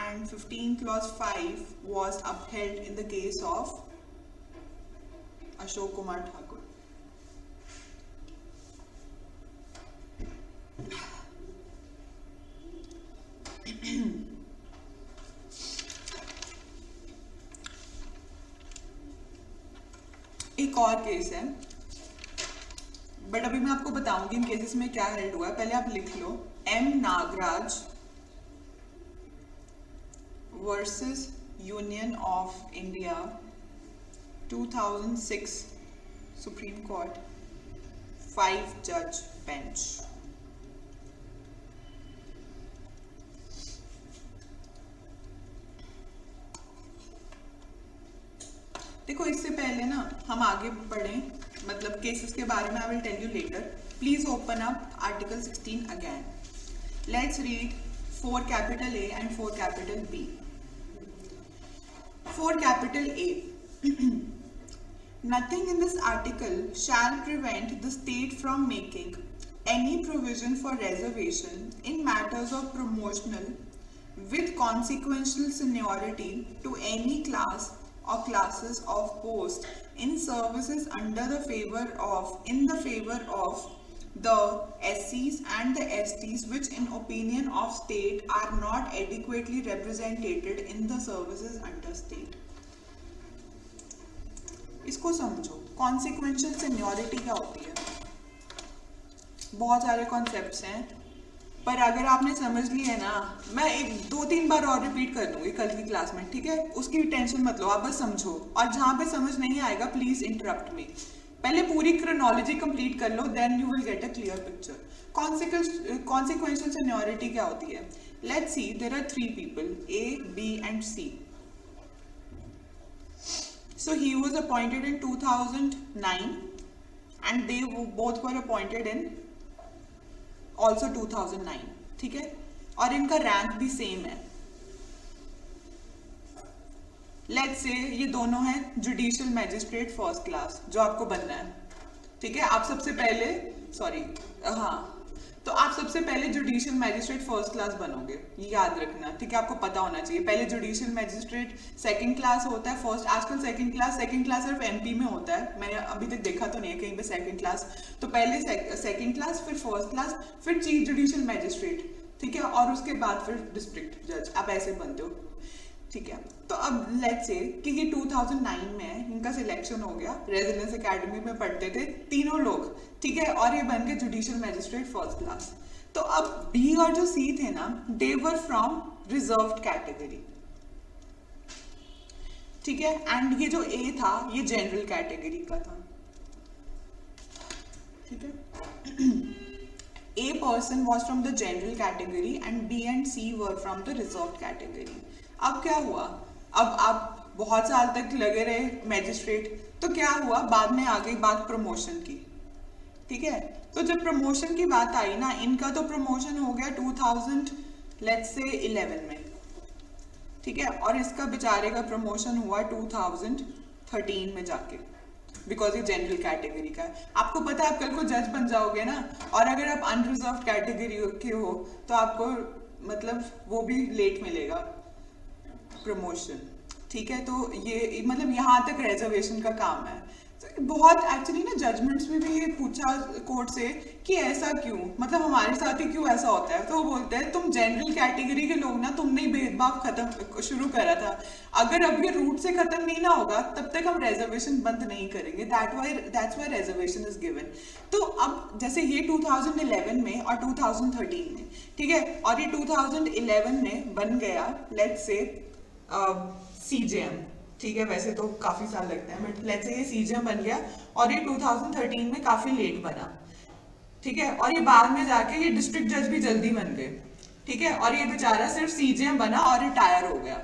and 15 clause 5 was upheld in the case of Ashok Kumar Thakur. एक और case है, but अभी मैं आपको बताऊंगी इन केसेस में क्या हेल्ड हुआ है. पहले आप लिख लो M Nagaraj versus Union of India 2006 Supreme Court 5 जज बेंच. देखो इससे पहले ना हम आगे बढ़ें, मतलब केसेस के बारे में I will tell you later. Please open up article 16 again. Let's read 4 capital A and 4 capital B. 4 capital A. Nothing in this article shall prevent the state from making any provision for reservation in matters of promotional with consequential seniority to any class or classes of post in services under the favor of the SCs and the STs which in opinion of state are not adequately represented in the services under state. इसको समझो, consequential seniority क्या होती है. बहुत सारे concepts हैं, पर अगर आपने समझ लिया ना, मैं 2-3 बार और रिपीट कर दूंगी कल की क्लास में, ठीक है. उसकी टेंशन मत लो, आप बस समझो, और जहाँ पे समझ नहीं आएगा प्लीज इंटरप्ट मी. पहले पूरी क्रोनोलॉजी कंप्लीट कर लो, then you will get a clear picture. Consequential seniority क्या होती है. Let's see, there are 3 people A, B and C. So he was appointed in 2009 and they both were appointed in also 2009. ठीक है, और इनका rank भी same है. Let's say ये दोनों हैं जुडिशियल मैजिस्ट्रेट फर्स्ट क्लास, जो आपको बनना है. ठीक है, आप सबसे पहले तो आप सबसे पहले जुडिशियल मैजिस्ट्रेट फर्स्ट क्लास बनोगे, ये याद रखना. ठीक है, आपको पता होना चाहिए. पहले जुडिशियल मैजिस्ट्रेट सेकंड क्लास होता है, फर्स्ट आजकल सेकंड क्लास सिर्फ MP में होता है. मैंने अभी तक देखा तो नहीं है कहीं पे सेकंड क्लास. तो पहले सेकंड क्लास, फिर फर्स्ट क्लास, फिर चीफ जुडिशियल मैजिस्ट्रेट. ठीक है, और उसके बाद फिर डिस्ट्रिक्ट जज. आप ऐसे बनते हो. ठीक है, तो अब लेट्स से कि ये 2009 में इनका सिलेक्शन हो गया. रेजिडेंस एकेडमी में पढ़ते थे तीनों लोग. ठीक है, और ये बन गए जुडिशियल मैजिस्ट्रेट फर्स्ट क्लास. तो अब B और जो C थे ना, दे वर फ्रॉम रिजर्व्ड कैटेगरी. ठीक है, एंड ये जो A था ये जनरल कैटेगरी का था. ठीक है, A person was from the general category and B and C were from the reserved category. अब क्या हुआ, अब आप बहुत साल तक लगे रहे मैजिस्ट्रेट, तो क्या हुआ, बाद में आ गई बात प्रमोशन की. ठीक है, तो जब प्रमोशन की बात आई ना, इनका तो प्रमोशन हो गया 2011 में. ठीक है, और इसका बेचारे का प्रमोशन हुआ 2013 में जाके, बिकॉज ये जनरल कैटेगरी का है. आपको पता है आप कल को जज बन जाओगे ना, और अगर आप अनरिजर्व कैटेगरी के हो तो आपको मतलब वो भी लेट मिलेगा प्रमोशन. ठीक है, तो ये मतलब यहाँ तक रिजर्वेशन का काम है. तो बहुत एक्चुअली ना जजमेंट्स में भी ये पूछा कोर्ट से कि ऐसा क्यों, मतलब हमारे साथ ही क्यों ऐसा होता है. तो वो बोलते हैं तुम जनरल कैटेगरी के लोग ना, तुमने ही भेदभाव खत्म शुरू करा था. अगर अब ये रूट से खत्म नहीं ना होगा तब तक हम रिजर्वेशन बंद नहीं करेंगे. That's why reservation is given. तो अब जैसे ये 2011 में और 2013 में, ठीक है, और ये 2011 में बन गया लेट्स से CJM. ठीक है, वैसे तो काफी साल लगते हैं, बट लेट्स से ये CJM बन गया और ये 2013 में काफी लेट बना. ठीक है, और ये बाद में जाके ये डिस्ट्रिक्ट जज भी जल्दी बन गए. ठीक है, और ये बेचारा सिर्फ CJM बना और रिटायर हो गया.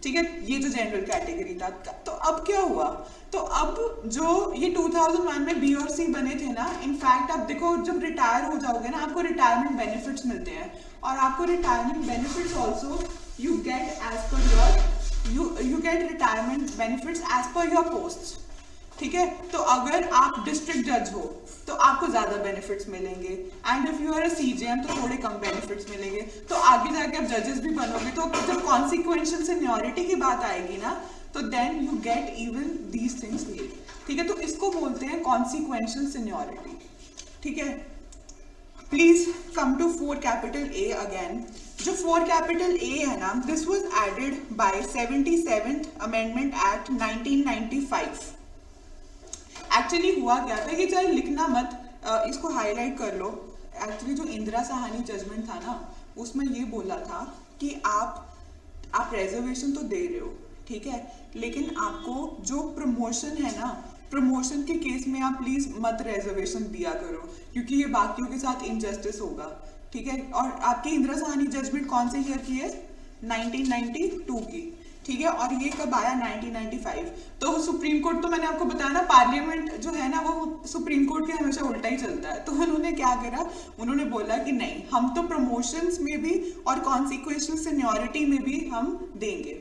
ठीक है, ये जो जनरल कैटेगरी था। तो अब क्या हुआ, तो अब जो ये 2001 में बी और सी बने थे ना, इनफैक्ट अब देखो जब रिटायर हो जाओगे ना आपको रिटायरमेंट बेनिफिट्स मिलते हैं, और आपको retirement benefits also you get as per your you get retirement benefits as per your post. ठीक है, तो अगर आप डिस्ट्रिक्ट जज हो तो आपको ज्यादा बेनिफिट्स मिलेंगे, and if you are a CJM तो थोड़े कम बेनिफिट्स मिलेंगे। तो आगे जाके आप जजेस भी बनोगे तो जब कॉन्सिक्वेंशियल सीनियरिटी की बात आएगी ना, तो then you get even these things late. ठीक है, तो इसको बोलते हैं कॉन्सिक्वेंशियल सीनियरिटी। ठीक है, please come to 4 capital A again. जो 4 कैपिटल ए है ना, this was added by 77th amendment act 1995। Actually हुआ क्या था कि चाहे लिखना मत, इसको हाईलाइट कर लो। एक्चुअली जो इंदिरा साहनी जजमेंट था ना, उसमें ये बोला था कि आप रिजर्वेशन तो दे रहे हो, ठीक है, लेकिन आपको जो प्रमोशन है ना, प्रमोशन के केस में आप प्लीज मत रिजर्वेशन दिया करो, क्योंकि ये बाकियों के साथ इनजस्टिस होगा। ठीक है, और आपकी इंदिरा साहनी जजमेंट कौन से ईयर की है? 1992 की। ठीक है, और ये कब आया? 1995। तो सुप्रीम कोर्ट, तो मैंने आपको बताया ना, पार्लियामेंट जो है ना वो सुप्रीम कोर्ट के हमेशा उल्टा ही चलता है। तो उन्होंने क्या करा, उन्होंने बोला कि नहीं, हम तो प्रमोशंस में भी और कॉन्सिक्वेंशियल सीनियरिटी में भी हम देंगे।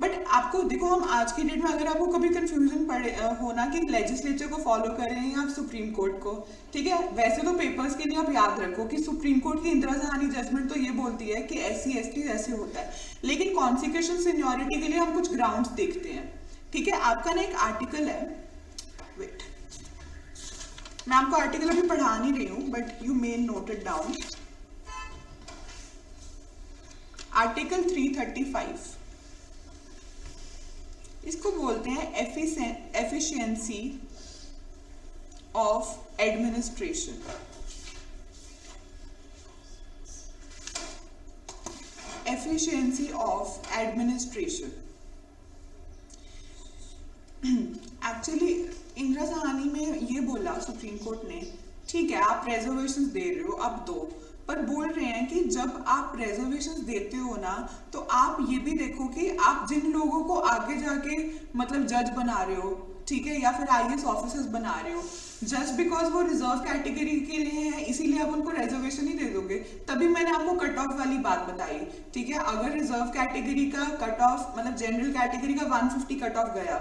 बट आपको देखो, हम आज की डेट में अगर आपको कभी कंफ्यूजन पड़े होना कि लेजिस्लेचर को फॉलो करें या सुप्रीम कोर्ट को, ठीक है, वैसे तो पेपर्स के लिए आप याद रखो कि सुप्रीम कोर्ट की इंदिरा साहनी जजमेंट तो ये बोलती है कि SC ST ऐसे होता है, लेकिन कॉन्सिक्वेंशियल सीनियरिटी के लिए हम कुछ ग्राउंड्स देखते हैं। ठीक है, आपका ना एक आर्टिकल है, वेट, मैं आपको आर्टिकल अभी पढ़ा नहीं रही हूँ, but you may note it down. Article 335, इसको बोलते हैं efficiency of administration. Efficiency of administration. Actually Indira Sahni में ये बोला सुप्रीम कोर्ट ने, ठीक है आप रिजर्वेशंस दे रहे हो, अब दो, पर बोल रहे हैं कि जब आप रिजर्वेशंस देते हो ना, तो आप ये भी देखो कि आप जिन लोगों को आगे जाके मतलब जज बना रहे हो, ठीक है, या फिर IAS ऑफिसर्स बना रहे हो, जस्ट बिकॉज वो रिजर्व कैटेगरी के लिए हैं इसीलिए आप उनको रिजर्वेशन ही दे दोगे। तभी मैंने आपको कट ऑफ वाली बात बताई। ठीक है, अगर रिजर्व कैटेगरी का कट ऑफ मतलब जनरल कैटेगरी का 150 कट ऑफ गया,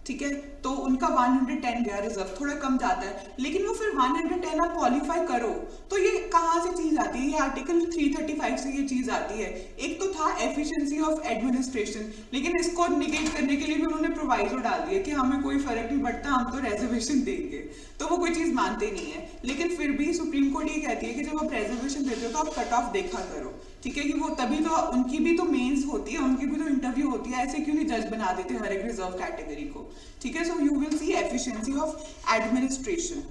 ठीक है, तो उनका 110 गया, रिजर्व थोड़ा कम जाता है, लेकिन वो फिर 110 आप क्वालिफाई करो, तो ये कहाँ से चीज आती है? ये आर्टिकल 335 से ये चीज आती है। एक तो था एफिशिएंसी ऑफ एडमिनिस्ट्रेशन, लेकिन इसको निगेट करने के लिए भी उन्होंने प्रोवाइजो डाल दिया कि हमें कोई फर्क नहीं पड़ता, हम तो रिजर्वेशन देंगे, तो वो कोई चीज मानते नहीं है। लेकिन फिर भी सुप्रीम कोर्ट ये कहती है कि जब आप रिजर्वेशन देते हो तो आप कट ऑफ देखा करो, ठीक है, कि वो तभी तो उनकी भी तो मेंस होती है, उनकी भी तो इंटरव्यू होती है, ऐसे क्यों नहीं जज बना देते हर एक रिजर्व कैटेगरी को। ठीक है, so you will see efficiency of administration.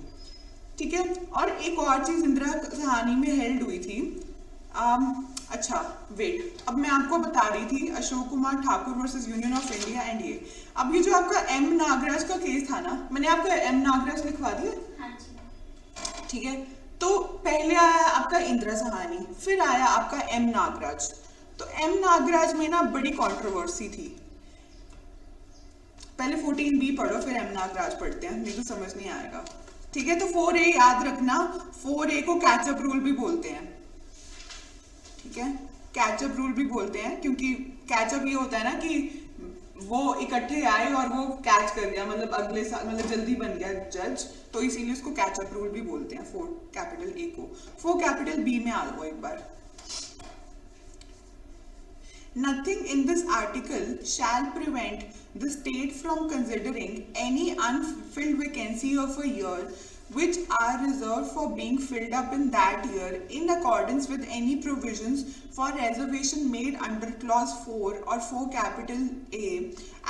ठीक है, और एक और चीज इंदिरा साहनी में हेल्ड हुई थी। अच्छा वेट, अब मैं आपको बता रही थी Ashok Kumar Thakur versus Union of India and ये, अब ये जो आपका M नागराज का केस था ना, मैंने आपको M नागराज लिखवा दिया। ठीक है, तो पहले आया आपका इंदिरा साहनी, फिर आया आपका M नागराज। तो M नागराज में ना बड़ी कंट्रोवर्सी थी। पहले 14B पढ़ो फिर M नागराज पढ़ते हैं, नहीं तो समझ नहीं आएगा। ठीक है, तो 4A याद रखना, 4A को कैचअप रूल भी बोलते हैं। ठीक है, कैचअप रूल भी बोलते हैं, क्योंकि कैचअप ये होता है ना कि वो इकट्ठे आए और वो कैच कर गया, मतलब अगले साल मतलब जल्दी बन गया जज, तो इसीलिए उसको कैचअप रूल भी बोलते हैं 4 कैपिटल A को। 4 कैपिटल B में आ लो एक बार। Nothing in this article shall prevent the state from considering any unfilled vacancy of a year which are reserved for being filled up in that year in accordance with any provisions for reservation made under clause 4 or 4 capital A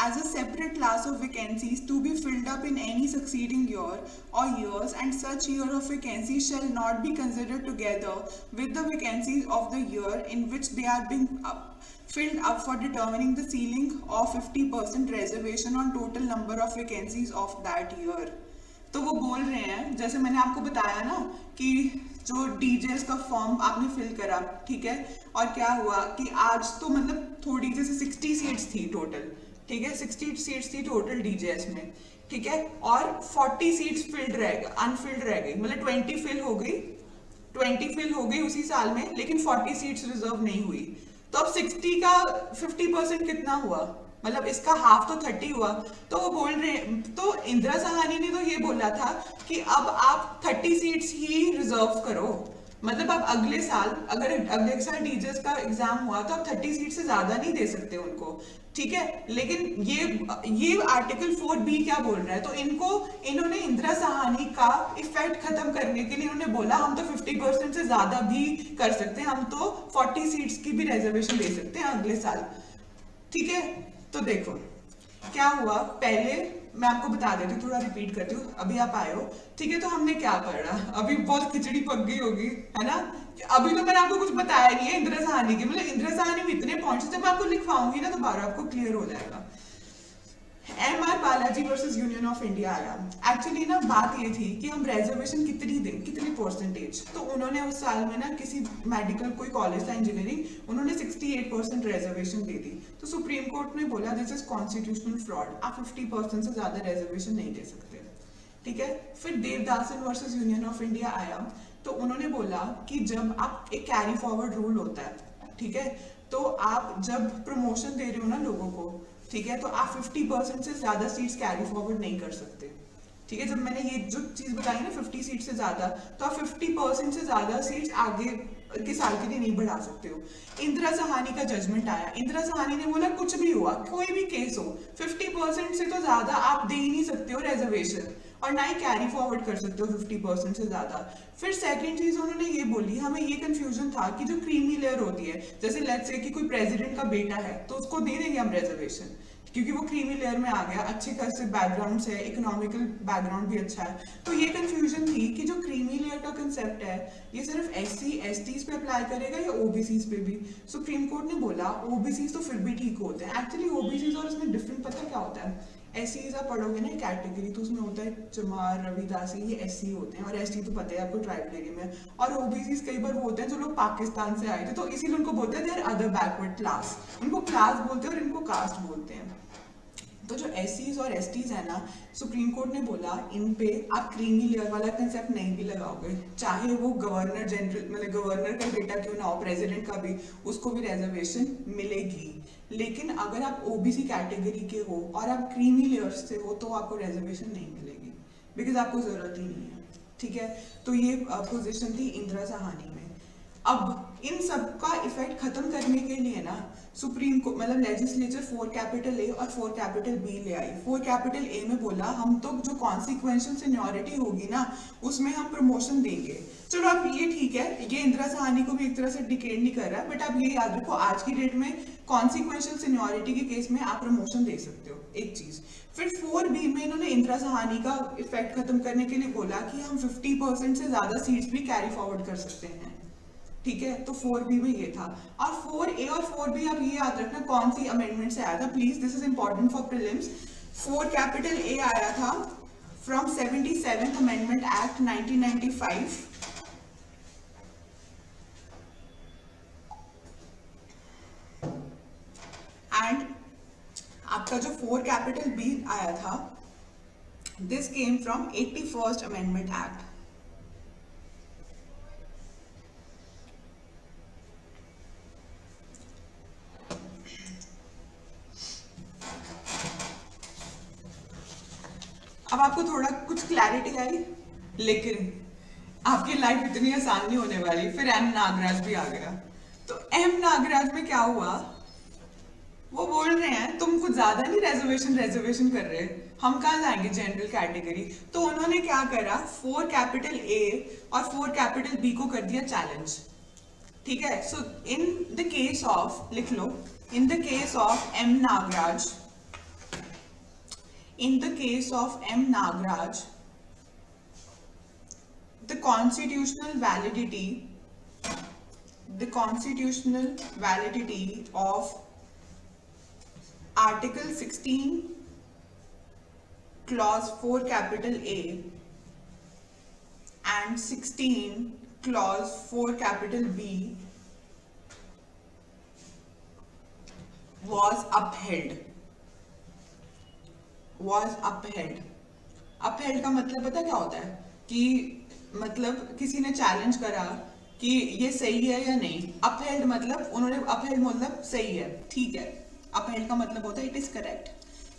as a separate class of vacancies to be filled up in any succeeding year or years, and such year of vacancies shall not be considered together with the vacancies of the year in which they are being filled up for determining the ceiling of 50% reservation on total number of vacancies of that year। तो वो बोल रहे हैं, जैसे मैंने आपको बताया ना कि जो डीजेस का फॉर्म आपने फिल करा, ठीक है, और क्या हुआ कि आज तो मतलब थोड़ी जैसे 60 सीट्स थी टोटल, ठीक है, 60 सीट्स थी टोटल डीजेएस में, ठीक है, और 40 सीट्स फिल्ड रह गई, अनफिल्ड रह गई, मतलब 20 फिल हो गई, 20 फिल हो गई उसी साल में, लेकिन 40 सीट्स रिजर्व नहीं हुई। तो अब 60 का 50% कितना हुआ, मतलब इसका हाफ तो 30 हुआ। तो वो बोल रहे, तो इंदिरा सहानी ने तो ये बोला था कि अब आप 30 सीट्स ही रिजर्व करो, मतलब आप अगले साल, अगर अगले साल टीचर्स का एग्जाम हुआ तो आप 30 सीट से ज्यादा नहीं दे सकते उनको, ठीक है। लेकिन ये आर्टिकल 4B क्या बोल रहा है, तो इन्होंने इंदिरा सहानी का इफेक्ट खत्म करने के लिए इन्होंने बोला हम तो 50% से ज्यादा भी कर सकते हैं, हम तो 40 सीट्स की भी रिजर्वेशन दे सकते हैं अगले साल, ठीक है। तो देखो क्या हुआ, पहले मैं आपको बता देती हूँ, थोड़ा रिपीट करती हूँ, अभी आप आए हो, ठीक है। तो हमने क्या पढ़ा, अभी बहुत खिचड़ी पक गई होगी, है ना। अभी तो मैंने आपको कुछ बताया नहीं है इंदिरा सहानी के, मतलब इंदिरा सहानी में इतने पॉइंट्स, जब मैं आपको लिखवाऊंगी ना दोबारा आपको क्लियर हो जाएगा। M.R. Balaji versus Union of India आया। एक्चुअली ना बात ये थी कि हम रिजर्वेशन कितनी दें, कितनी परसेंटेज, तो उन्होंने उस साल में ना किसी मेडिकल कोई कॉलेज था इंजीनियरिंग, उन्होंने 68% रिजर्वेशन दे दी। तो सुप्रीम कोर्ट ने बोला दिस इज कॉन्स्टिट्यूशनल फ्रॉड, आप 50% से ज्यादा रिजर्वेशन नहीं दे सकते, ठीक है। फिर Devadasan versus Union of India आया, तो उन्होंने बोला कि जब आप, एक कैरी फॉरवर्ड रूल होता है, ठीक है, तो आप जब प्रमोशन दे रहे हो ना लोगों को, ठीक है, तो आप 50% से ज्यादा सीट्स कैरी फॉरवर्ड नहीं कर सकते, ठीक है। जब मैंने ये जो चीज बताई ना 50 सीट से ज्यादा, तो आप 50% से ज्यादा सीट्स आगे के साल के लिए नहीं बढ़ा सकते हो। इंदिरा सहानी का जजमेंट आया, इंदिरा सहानी ने बोला कुछ भी हुआ, कोई भी केस हो, 50% से तो ज्यादा आप दे ही नहीं सकते हो रिजर्वेशन, और ना ही कैरी फॉरवर्ड कर सकते हो 50% से ज्यादा। फिर सेकंड चीज उन्होंने ये बोली, हमें ये कंफ्यूजन था कि जो क्रीमी लेयर होती है, जैसे लेट्स से कि कोई प्रेसिडेंट का बेटा है तो उसको दे देंगे हम रिजर्वेशन, क्योंकि वो क्रीमी लेयर में आ गया, अच्छे खासे बैकग्राउंड से, इकोनॉमिकल बैकग्राउंड भी अच्छा है। तो ये कंफ्यूजन थी कि जो क्रीमी लेयर का कंसेप्ट है ये सिर्फ SC/STs पे अप्लाई करेगा या OBCs पे भी। सुप्रीम कोर्ट ने बोला OBCs तो फिर भी ठीक होते हैं। एक्चुअली OBCs और इसमें डिफरेंट पता क्या होता है, SCs आप पढ़ोगे ना कैटेगरी, तो उसमें होता है चमार, रविदासी, ये SC होते हैं, और ST तो पता है आपको ट्राइबल एरिया में, और OBCs कई बार वो होते हैं जो लोग पाकिस्तान से आए थे, तो इसीलिए उनको बोलते हैं they are other backward class, उनको क्लास बोलते हैं और इनको कास्ट बोलते हैं। तो जो SCs और STs है ना, सुप्रीम कोर्ट ने बोला इन पे आप क्रीमी लेयर वाला कंसेप्ट नहीं भी लगाओगे, चाहे वो गवर्नर जनरल, मतलब गवर्नर का बेटा क्यों ना हो, प्रेसिडेंट का भी, उसको भी रिजर्वेशन मिलेगी। लेकिन अगर आप OBC कैटेगरी के हो और आप क्रीमी लेयर से हो तो आपको रिजर्वेशन नहीं मिलेगी, बिकॉज आपको जरूरत ही नहीं है, ठीक है। तो ये पोजीशन थी इंदिरा सहानी में। अब इन सब का इफेक्ट खत्म करने के लिए ना सुप्रीम को, मतलब लेजिस्लेचर 4 A और 4 B ले आई। 4 A में बोला हम तो जो कॉन्सिक्वेंशियल सीनियरिटी होगी ना उसमें हम प्रमोशन देंगे। चलो अब ये ठीक है, ये इंदिरा सहानी को भी एक तरह से डिकेड नहीं कर रहा है, बट आप ये याद रखो आज की डेट में कॉन्सिक्वेंशियल सीनियरिटी के केस में आप प्रमोशन दे सकते हो, एक चीज। फिर 4B में इन्होंने इंदिरा सहानी का इफेक्ट खत्म करने के लिए बोला कि हम 50% से ज्यादा सीट्स भी कैरी फॉरवर्ड कर सकते हैं, ठीक है। तो 4B में ये था। और 4A और 4B आप ये याद रखना कौन सी अमेंडमेंट से आया था, please, this is important for prelims. 4A आया था from 77th amendment act 1995, and आपका जो 4B आया था, this came from 81st amendment act. अब आपको थोड़ा कुछ क्लैरिटी आई, लेकिन आपकी लाइफ इतनी आसान नहीं होने वाली। फिर M नागराज भी आ गया। तो M नागराज में क्या हुआ, वो बोल रहे हैं तुम कुछ ज्यादा नहीं रिजर्वेशन कर रहे, हम कहाँ जाएंगे जनरल कैटेगरी। तो उन्होंने क्या करा, 4A और 4B को कर दिया चैलेंज, ठीक है। So in the case of, लिख लो, in the case of M Nagaraj, in the case of M Nagraj, the constitutional validity of Article 16 Clause 4A and 16 clause 4 capital B was upheld. upheld का मतलब पता क्या होता है कि मतलब किसी ने चैलेंज करा कि ये सही है या नहीं. upheld मतलब उन्होंने upheld मतलब सही है, ठीक है. upheld का मतलब होता है इट इज करेक्ट.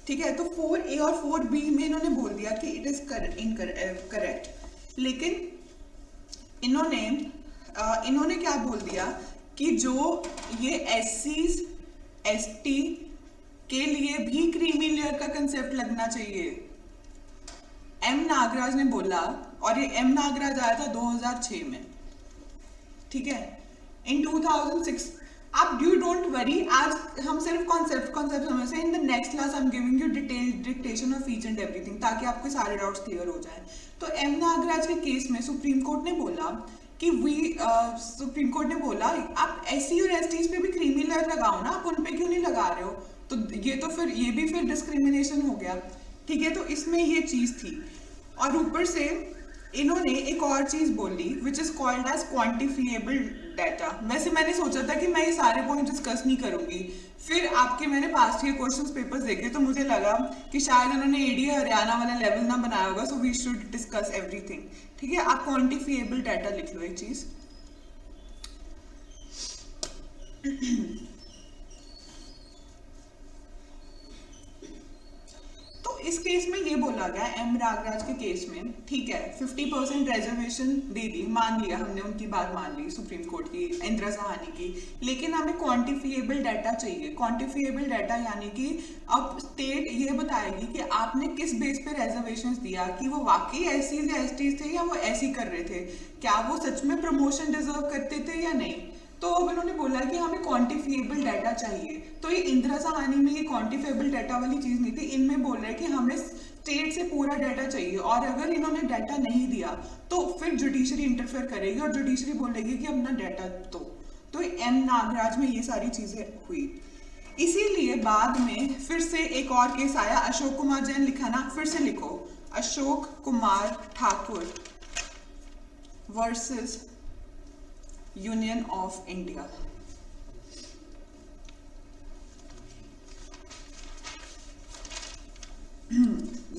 ठीक है, तो 4A और 4B में इन्होंने बोल दिया कि इट इज करेक्ट. लेकिन इन्होंने क्या बोल दिया कि जो ये SCs ST के लिए भी क्रीमी लेयर का कंसेप्ट लगना चाहिए. एम नागराज ने बोला, और ये एम नागराज आया था 2006 में. ठीक है, इन 2006. आप यू डोंट वरी, आज हम सिर्फ कॉन्सेप्ट समझ से. In the next class I am giving you detailed dictation of each and everything, ताकि आपके सारे डाउट्स क्लियर हो जाए. तो एम नागराज के केस में सुप्रीम कोर्ट ने बोला कि सुप्रीम कोर्ट ने बोला आप SC और STs पे भी क्रीमी लेयर लगाओ ना, आप उन पे क्यों नहीं लगा रहे हो. तो ये भी फिर डिस्क्रिमिनेशन हो गया. ठीक है, तो इसमें ये चीज थी. और ऊपर से इन्होंने एक और चीज बोली which is called as quantifiable data. वैसे मैंने सोचा था कि मैं ये सारे पॉइंट डिस्कस नहीं करूंगी, फिर आपके मैंने पास्ट के क्वेश्चंस पेपर्स देखे तो मुझे लगा कि शायद उन्होंने AD हरियाणा वाला लेवल ना बनाया होगा, so we should discuss everything. ठीक है, आप क्वांटिफिएबल डाटा लिख लो एक चीज. तो इस केस में ये बोला गया एम नागराज के केस में, ठीक है, 50% रिजर्वेशन दे दी, मान लिया हमने, उनकी बात मान ली सुप्रीम कोर्ट की, इंदिरा साहनी की. लेकिन हमें क्वांटिफिएबल डाटा चाहिए. क्वांटिफिएबल डाटा यानी कि अब स्टेट ये बताएगी कि आपने किस बेस पे रिजर्वेशंस दिया, कि वो वाकई SCs या STs थे या वो ऐसी कर रहे थे, क्या वो सच में प्रमोशन डिजर्व करते थे या नहीं. तो अब इन्होंने बोला कि हमें क्वांटिफिएबल डाटा चाहिए. तो ये इंदिरा साहनी में ये क्वांटिफिएबल डाटा वाली चीज नहीं थी. इनमें बोल रहे हैं कि हमें स्टेट से पूरा डाटा चाहिए, और अगर इन्होंने डाटा नहीं दिया तो फिर जुडिशरी इंटरफेयर करेगी और जुडिशरी बोलेगी कि अपना डाटा दो. तो एम नागराज में ये सारी चीजें हुई. इसीलिए बाद में फिर से एक और केस आया, अशोक कुमार जैन लिखा ना, फिर से लिखो, Ashok Kumar Thakur versus Union of India.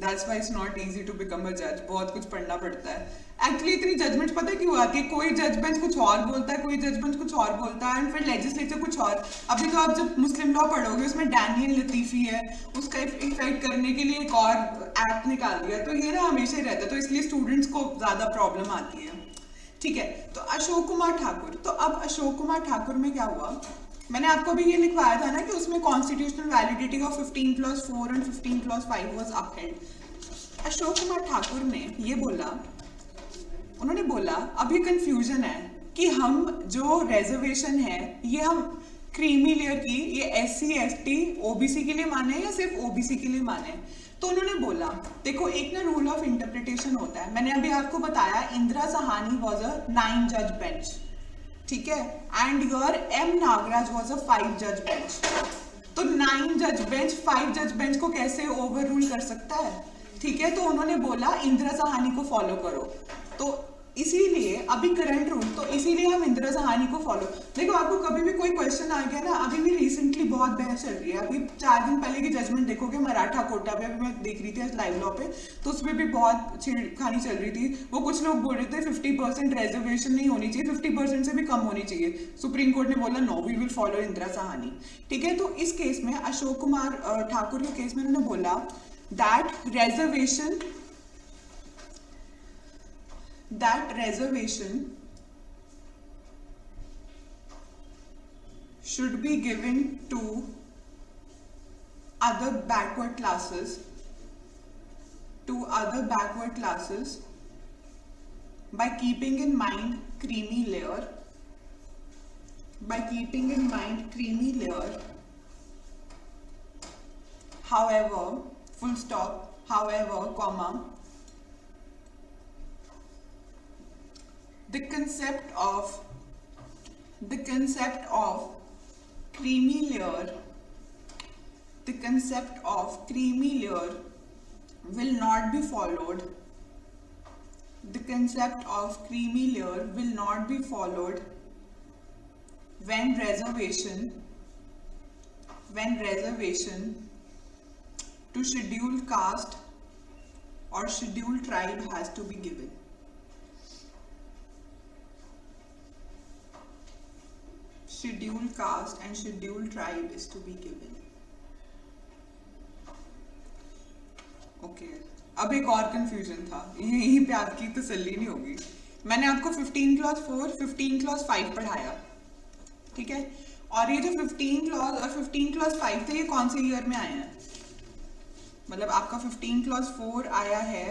That's why it's not easy to become a judge. बहुत कुछ पढ़ना पड़ता है. एक्चुअली इतनी जजमेंट पता है क्यों आती है, कोई जज बेंच कुछ और बोलता है, कोई जज बेंच कुछ और बोलता है, एंड फिर लेजिस्लेचर कुछ और. अभी तो आप जब मुस्लिम लॉ पढ़ोगे उसमें डैनियल लतीफी है, उसका इफेक्ट करने के लिए एक और एक्ट निकाल दिया. तो ये ना हमेशा ही रहता है, तो इसलिए स्टूडेंट्स को ज्यादा प्रॉब्लम आती है. ठीक है, तो अशोक कुमार ठाकुर. तो अब अशोक कुमार ठाकुर में क्या हुआ, मैंने आपको भी ये लिखवाया था ना कि उसमें constitutional validity of 15+4 and 15+5 was upheld. Ashok Kumar Thakur ने ये बोला, उन्होंने बोला अब ये कंफ्यूजन है कि हम जो रिजर्वेशन है ये हम क्रीमी लेयर की ये SC ST OBC के लिए माने या सिर्फ OBC के लिए माने. तो उन्होंने बोला देखो, एक ना रूल ऑफ इंटरप्रिटेशन होता है. मैंने अभी आपको बताया इंदिरा साहनी वाज अ 9 जज बेंच, ठीक है, and your M Nagaraj was a 5 जज बेंच. तो 9 जज बेंच 5 जज बेंच को कैसे ओवर रूल कर सकता है. ठीक है, तो उन्होंने बोला इंदिरा साहनी को फॉलो करो. तो इसीलिए अभी करंट रूल, तो इसीलिए हम इंदिरा साहनी को फॉलो. देखो, आपको कभी भी कोई क्वेश्चन आ गया ना, अभी भी रिसेंटली बहुत बहस चल रही है. अभी 4 दिन पहले की जजमेंट देखोगे मराठा कोटा पे, अभी मैं देख रही थी लाइव लॉ पे, तो उसमें भी बहुत छेड़खानी चल रही थी. वो कुछ लोग बोल रहे थे 50% रिजर्वेशन नहीं होनी चाहिए, 50% से भी कम होनी चाहिए. सुप्रीम कोर्ट ने बोला no, we will follow Indira Sawhney. ठीक है, तो इस केस में अशोक कुमार ठाकुर के केस में उन्होंने बोला that reservation should be given to other backward classes by keeping in mind creamy layer, however, full stop, however, comma, the concept of creamy layer will not be followed the concept of creamy layer will not be followed when reservation to scheduled caste or scheduled tribe has to be given. Scheduled caste and scheduled tribe is to be given. Okay अब एक और confusion था, यहीं पे आपकी तसल्ली नहीं होगी। मैंने आपको 15 क्लॉज 4, 15 क्लॉज 5 पढ़ाया, ठीक है, और ये जो 15 क्लॉज और 15 क्लॉज 5 थे ये कौन से ईयर में आए हैं? मतलब आपका 15 क्लॉज 4 आया है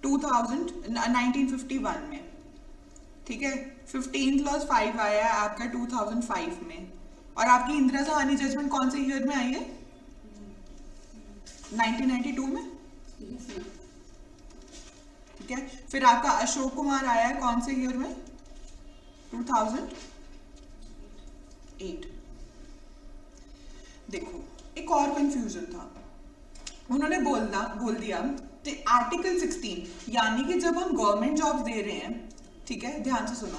1951 में, ठीक है, 15 क्लॉज 5 आया है आपका 2005 में, और आपकी इंदिरा साहनी जजमेंट कौन से ईयर में आई है? 1992 में, ठीक है। फिर आपका अशोक कुमार आया है कौन से ईयर में? 2008। देखो एक और कंफ्यूजन था, उन्होंने बोल दिया कि आर्टिकल 16, यानी कि जब हम गवर्नमेंट जॉब दे रहे हैं, ठीक है, ध्यान से सुनो,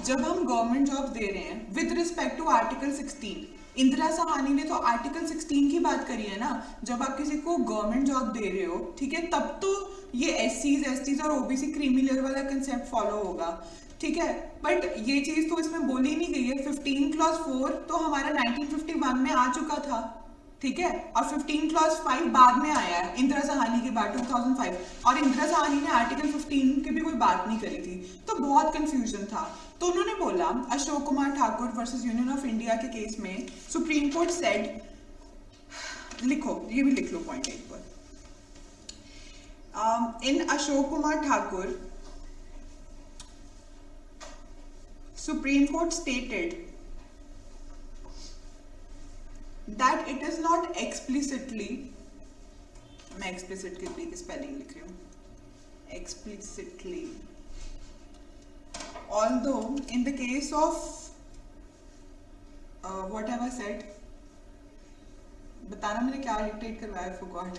जब हम गवर्नमेंट जॉब दे रहे हैं with respect to article 16, Indira Sawhney ने तो आर्टिकल 16 की बात करी है ना, जब आप किसी को गवर्नमेंट जॉब दे रहे हो, ठीक है, तब तो ये एससीज और ओबीसी क्रीमी लेयर वाला कंसेप्ट फॉलो होगा, ठीक है, बट ये चीज तो इसमें बोली नहीं गई है। 15 क्लॉज 4 तो हमारा 1951 में आ चुका था, ठीक है, और 15 क्लॉज 5 बाद में आया है इंदिरा साहनी के बाद 2005, और इंदिरा साहनी ने आर्टिकल 15 की भी कोई बात नहीं करी थी, तो बहुत कंफ्यूजन था। तो उन्होंने बोला Ashok Kumar Thakur versus Union of India के केस में सुप्रीम कोर्ट सेड, लिखो ये भी लिख लो पॉइंट एक पर, in Ashok Kumar Thakur Supreme Court stated that it is not explicitly, मैं explicit की स्पेलिंग लिख रही हूँ, explicitly, although in the case of what have I said, बताना मैंने क्या डिक्टेट करवाया, I forgot.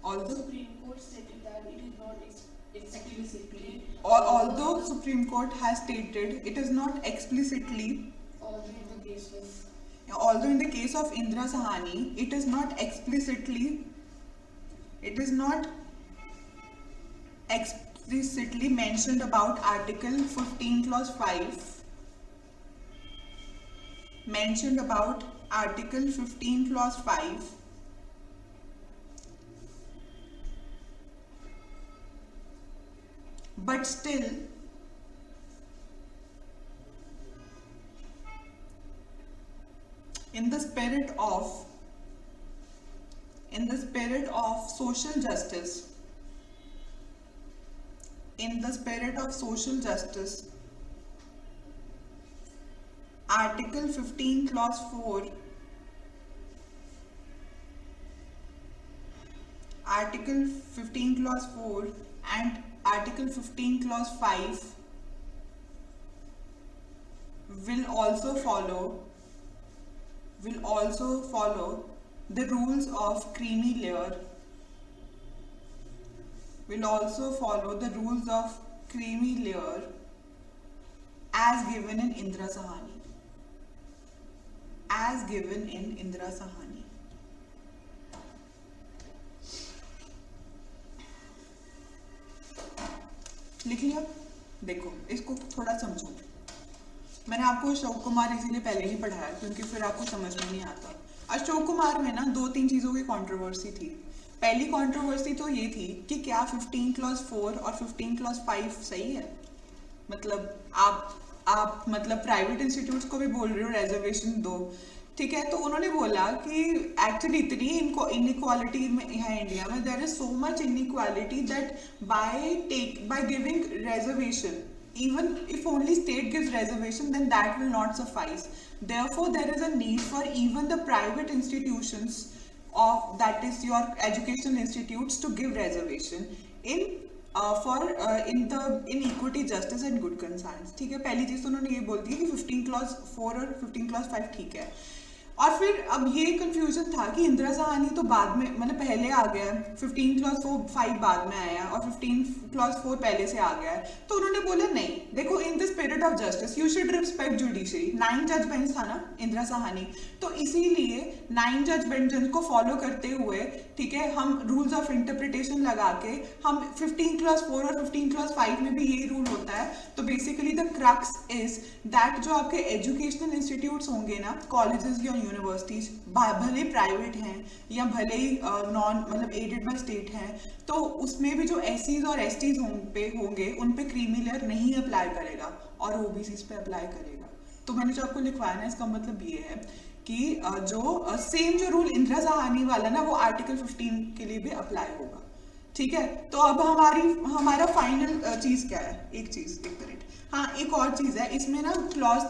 Although Supreme Court stated that it is not explicitly, although Supreme Court has stated it is not explicitly, although in the case of Indira Sahani it is not explicitly mentioned about article 15 clause 5, mentioned about article 15 clause 5, but still in the spirit of social justice, article 15 clause 4, article 15 clause 4 and article 15 clause 5 will also follow the rules of creamy layer, as given in Indira Sahani. लिख लिया? देखो इसको थोड़ा समझो, मैंने आपको अशोक कुमार इसीलिए पहले नहीं पढ़ाया क्योंकि फिर आपको समझ में नहीं आता। अशोक कुमार में ना 2-3 चीज़ों की कंट्रोवर्सी थी। पहली कंट्रोवर्सी तो ये थी कि क्या 15 क्लॉज 4 और 15 क्लॉज 5 सही है, मतलब आप मतलब प्राइवेट इंस्टीट्यूट्स को भी बोल रहे हो रिजर्वेशन दो, ठीक है, तो उन्होंने बोला कि एक्चुअली इतनी इनइक्वालिटी है इंडिया में, there is so much inequality that by giving reservation, even if only state gives reservation, then that will not suffice. Therefore there is a need for even the private institutions of, that is your educational institutes, to give reservation in equity, justice and good conscience, ठीक है। पहली चीज तो उन्होंने ये बोल दी कि 15 clause 4 और 15 क्लॉज 5 ठीक है। और फिर अब ये कंफ्यूजन था कि इंदिरा साहानी तो बाद में मतलब पहले आ गया है, 15 क्लॉज 5 बाद में आया और 15 क्लॉज 4 पहले से आ गया है। तो उन्होंने बोला नहीं, देखो in the spirit of justice U should respect judiciary. 9 जज बेंच था ना इंदिरा साहानी, तो इसीलिए 9 जज बेंच को फॉलो करते हुए, ठीक है, हम रूल्स ऑफ इंटरप्रिटेशन लगा के हम 15 क्लॉज 4 और 15 क्लॉज 5 में भी यही रूल होता है। तो basically the crux is that जो आपके एजुकेशनल इंस्टीट्यूट्स होंगे ना, कॉलेजेस या यूनिवर्सिटीज, भले प्राइवेट हैं या भले ही नॉन मतलब एडेड बाय स्टेट हैं, तो उसमें भी जो एससीज और एसटीज होंगे उन पे क्रीमी लेयर नहीं अप्लाई करेगा और ओबीसीज पे अप्लाई करेगा। तो मैंने जो आपको लिखवाया ना, इसका मतलब ये है कि जो सेम जो रूल इंदिरा साहानी वाला ना, वो आर्टिकल 15 के लिए भी अप्लाई होगा। ठीक है, तो अब हमारा फाइनल चीज क्या है? एक मिनट, हाँ एक और चीज है इसमें ना, क्लॉज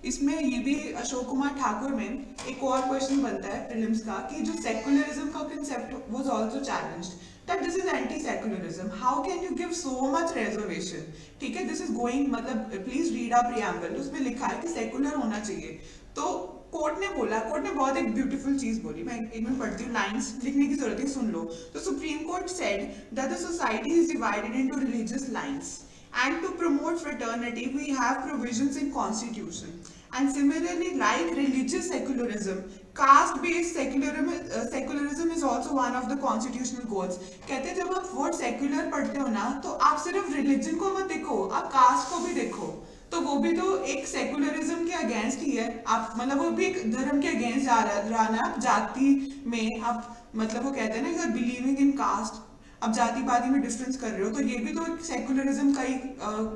इसमें ये भी अशोक कुमार ठाकुर में एक और क्वेश्चन बनता है प्रीलिम्स का कि जो सेक्युलरिज्म का concept was also challenged, that this is anti secularism, how can you give so much reservation. ठीक है, दिस इज गोइंग, मतलब प्लीज रीड अ प्रीएम्बल, उसमें लिखा है कि सेक्युलर होना चाहिए। तो कोर्ट ने बहुत एक ब्यूटीफुल चीज बोली, मैं एक मिनट पढ़ती हूँ, लाइंस लिखने की जरूरत है, सुन लो। तो supreme court said that the society is divided into religious lines and to promote fraternity we have provisions in constitution, and similarly like religious secularism, caste based secularism is also one of the constitutional goals। कहते हैं जब आप word secular पढ़ते हो ना, तो आप सिर्फ रिलीजन को मत देखो, आप कास्ट को भी देखो। तो वो भी तो एक सेक्युलरिज्म के अगेंस्ट ही है, आप मतलब वो भी एक धर्म के अगेंस्ट जा रहा ना, जाति में आप मतलब वो कहते हैं ना, you are believing in caste, अब जाति पाति में डिफरेंस कर रहे हो, तो ये भी तो सेक्युलरिज्म का ही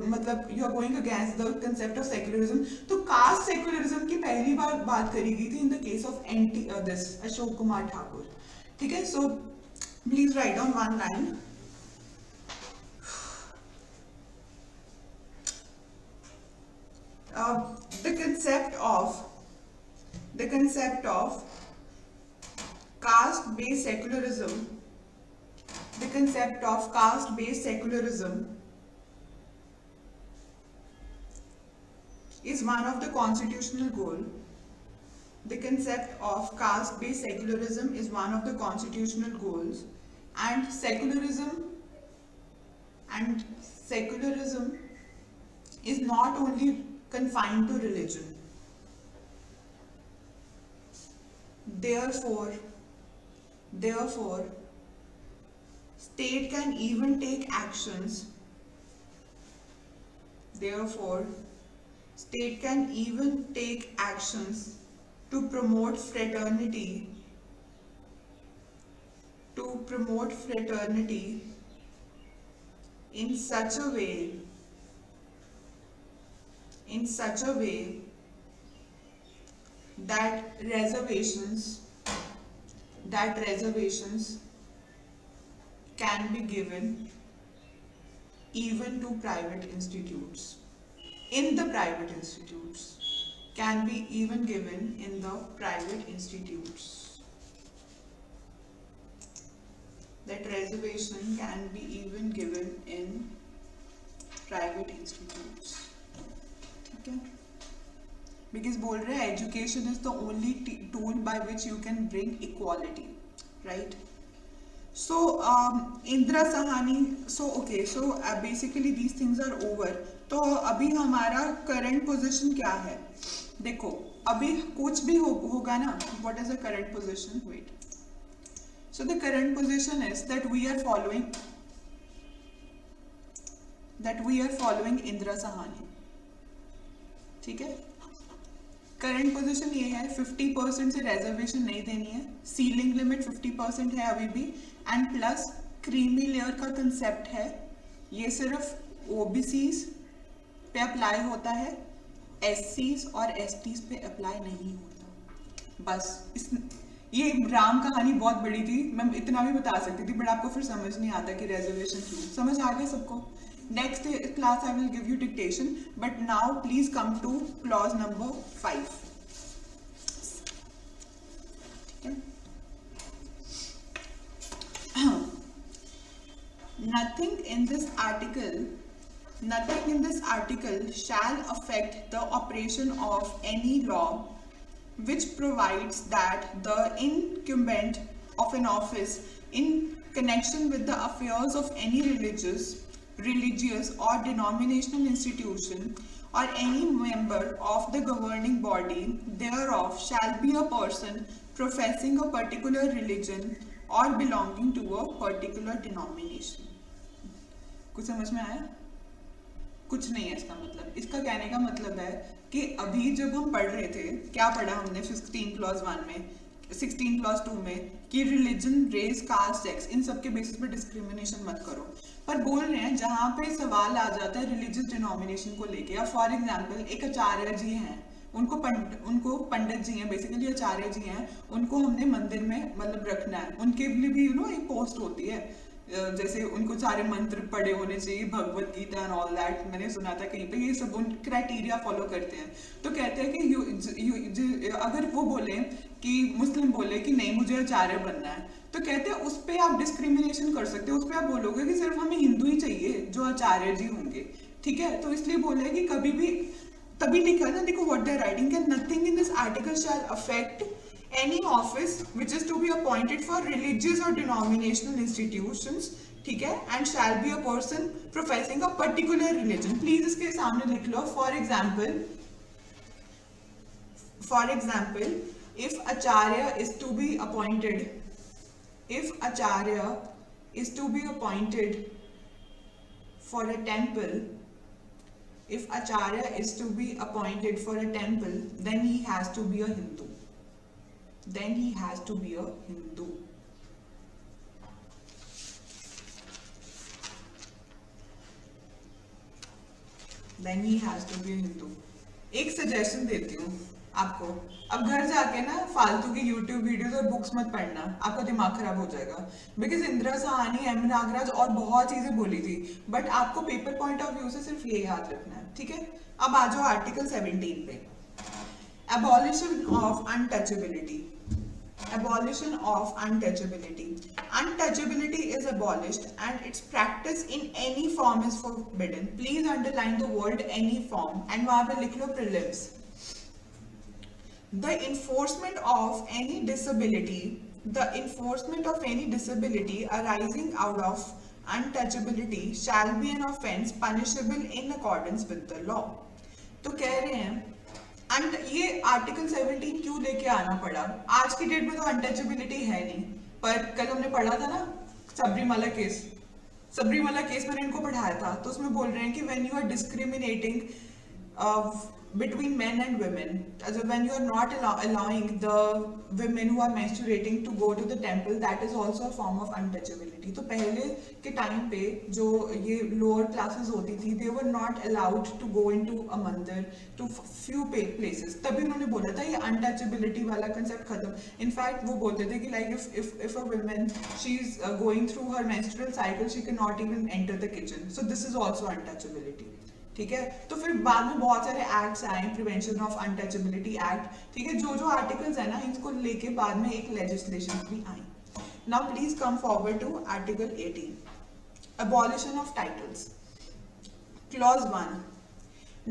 मतलब you are going against the concept of secularism. तो कास्ट सेक्युलरिज्म की पहली बार बात करी गई थी in the case of anti this Ashok Kumar Thakur. ठीक है, so please write down one line. The concept of caste-based secularism, the concept of caste-based secularism is one of the constitutional goal. The concept of caste-based secularism is one of the constitutional goals, and secularism is not only confined to religion. Therefore, state can even take actions. Therefore, state can even take actions to promote fraternity, in such a way that reservations can be given even to private institutes. In the private institutes, can be even given in the private institutes. That reservation can be even given in private institutes. Okay? Because बोल रहे हैं education is the only tool by which you can bring equality, right? So Indira Sahani, so okay, so basically these things are over. तो अभी हमारा current position क्या है? देखो अभी कुछ भी होगा ना, what is the current position? Wait. So the current position is that we are following Indira Sahani. ठीक है, करंट पोजीशन ये है 50% से रेजर्वेशन नहीं देनी है, सीलिंग लिमिट 50% है अभी भी, एंड प्लस क्रीमी लेयर का कंसेप्ट है, ये सिर्फ ओबीसीज पे अप्लाई होता है, एससीज और एसटीज पे अप्लाई नहीं होता। बस ये राम कहानी बहुत बड़ी थी, मैं इतना भी बता सकती थी, बट आपको फिर समझ नहीं आता कि रेजर्वेशन क्यों। समझ आ गया सबको? Next class I will give you dictation, but now please come to clause number 5. Okay. Nothing in this article shall affect the operation of any law which provides that the incumbent of an office in connection with the affairs of any religious or denominational institution or any member of the governing body thereof shall be a person professing a particular religion or belonging to a particular denomination. कुछ समझ में आया? कुछ नहीं है इसका मतलब. इसका कहने का मतलब है कि अभी जब हम पढ़ रहे थे, क्या पढ़ा हमने 16 क्लॉज 1 में, 16 क्लॉज 2 में, कि रिलीजन, रेस, कास्ट, सेक्स, इन सब के बेसिस पे डिस्क्रिमिनेशन मत करो. पर बोल रहे हैं जहाँ पे सवाल आ जाता है रिलीजियस डिनोमिनेशन को लेके, या फॉर एग्जाम्पल एक आचार्य जी हैं, उनको पंडित जी हैं, बेसिकली आचार्य जी हैं, उनको हमने मंदिर में मतलब रखना है, उनके लिए भी एक पोस्ट होती है, जैसे उनको सारे मंत्र पढ़े होने चाहिए, Bhagavad Gita and all that. मैंने सुना था कहीं पे ये सब उन क्राइटेरिया फॉलो करते हैं. तो कहते हैं कि अगर वो बोले कि मुस्लिम बोले कि नहीं मुझे आचार्य बनना है, तो कहते हैं उस पर आप डिस्क्रिमिनेशन कर सकते हो. उस पर आप बोलोगे कि सिर्फ हमें हिंदू ही चाहिए जो आचार्य जी होंगे, ठीक है. तो इसलिए बोले कि कभी भी, तभी लिखा ना, देखो what they are writing, can nothing in this article shall affect any office which is to be appointed for religious or denominational institutions, ठीक है, and shall be a person professing a particular religion. Please इसके सामने लिख लो. For example, if acharya is to be appointed for a temple, then he has to be a Hindu. Then he has to be a Hindu. एक suggestion देती हूँ आपको, अब घर जाके ना फालतू की YouTube वीडियोस और बुक्स मत पढ़ना, आपका दिमाग खराब हो जाएगा. बिकॉज इंदिरा साहनी, एम नागराज और बहुत चीजें बोली थी, बट आपको पेपर पॉइंट ऑफ व्यू से सिर्फ ये याद रखना है, ठीक है. अब आ जाओ आर्टिकल 17 पे. Abolition of untouchability. Untouchability is abolished and its practice in any form is forbidden. Please underline the word any form and वहाँ पे लिख लो prelims. The enforcement of any disability arising out of untouchability shall be an offence punishable in accordance with the law. तो कह रहे हैं ये article 17 क्यों लेके आना पड़ा? आज की डेट में तो अनटचेबिलिटी है नहीं, पर कल हमने पढ़ा था ना सबरीमाला केस मैंने इनको पढ़ाया था, तो उसमें बोल रहे हैं कि when you are discriminating between men and women, when you are not allowing the women who are menstruating to go to the temple, that is also a form of untouchability. तो पहले के टाइम पे जो ये lower classes होती थी, they were not allowed to go into a मंदिर, to few places. तभी उन्होंने बोला था ये untouchability वाला concept खत्म. In fact वो बोलते थे कि like if a woman she is going through her menstrual cycle, she cannot even enter the kitchen. So this is also untouchability. ठीक है. तो फिर बाद में बहुत सारे एक्ट्स आए, प्रिवेंशन ऑफ अनटचेबिलिटी एक्ट, ठीक है, जो आर्टिकल्स है ना इनको लेके बाद में एक लेजिस्लेशन भी आई. Now please come forward to article 18, abolition of titles. Clause 1,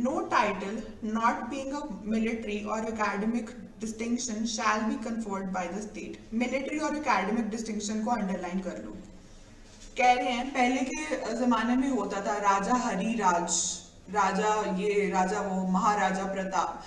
no title not being a military or academic distinction shall be conferred by the state. Military और academic distinction को अंडरलाइन कर लो. कह रहे हैं पहले के जमाने में होता था राजा हरिराज, राजा वो महाराजा प्रताप,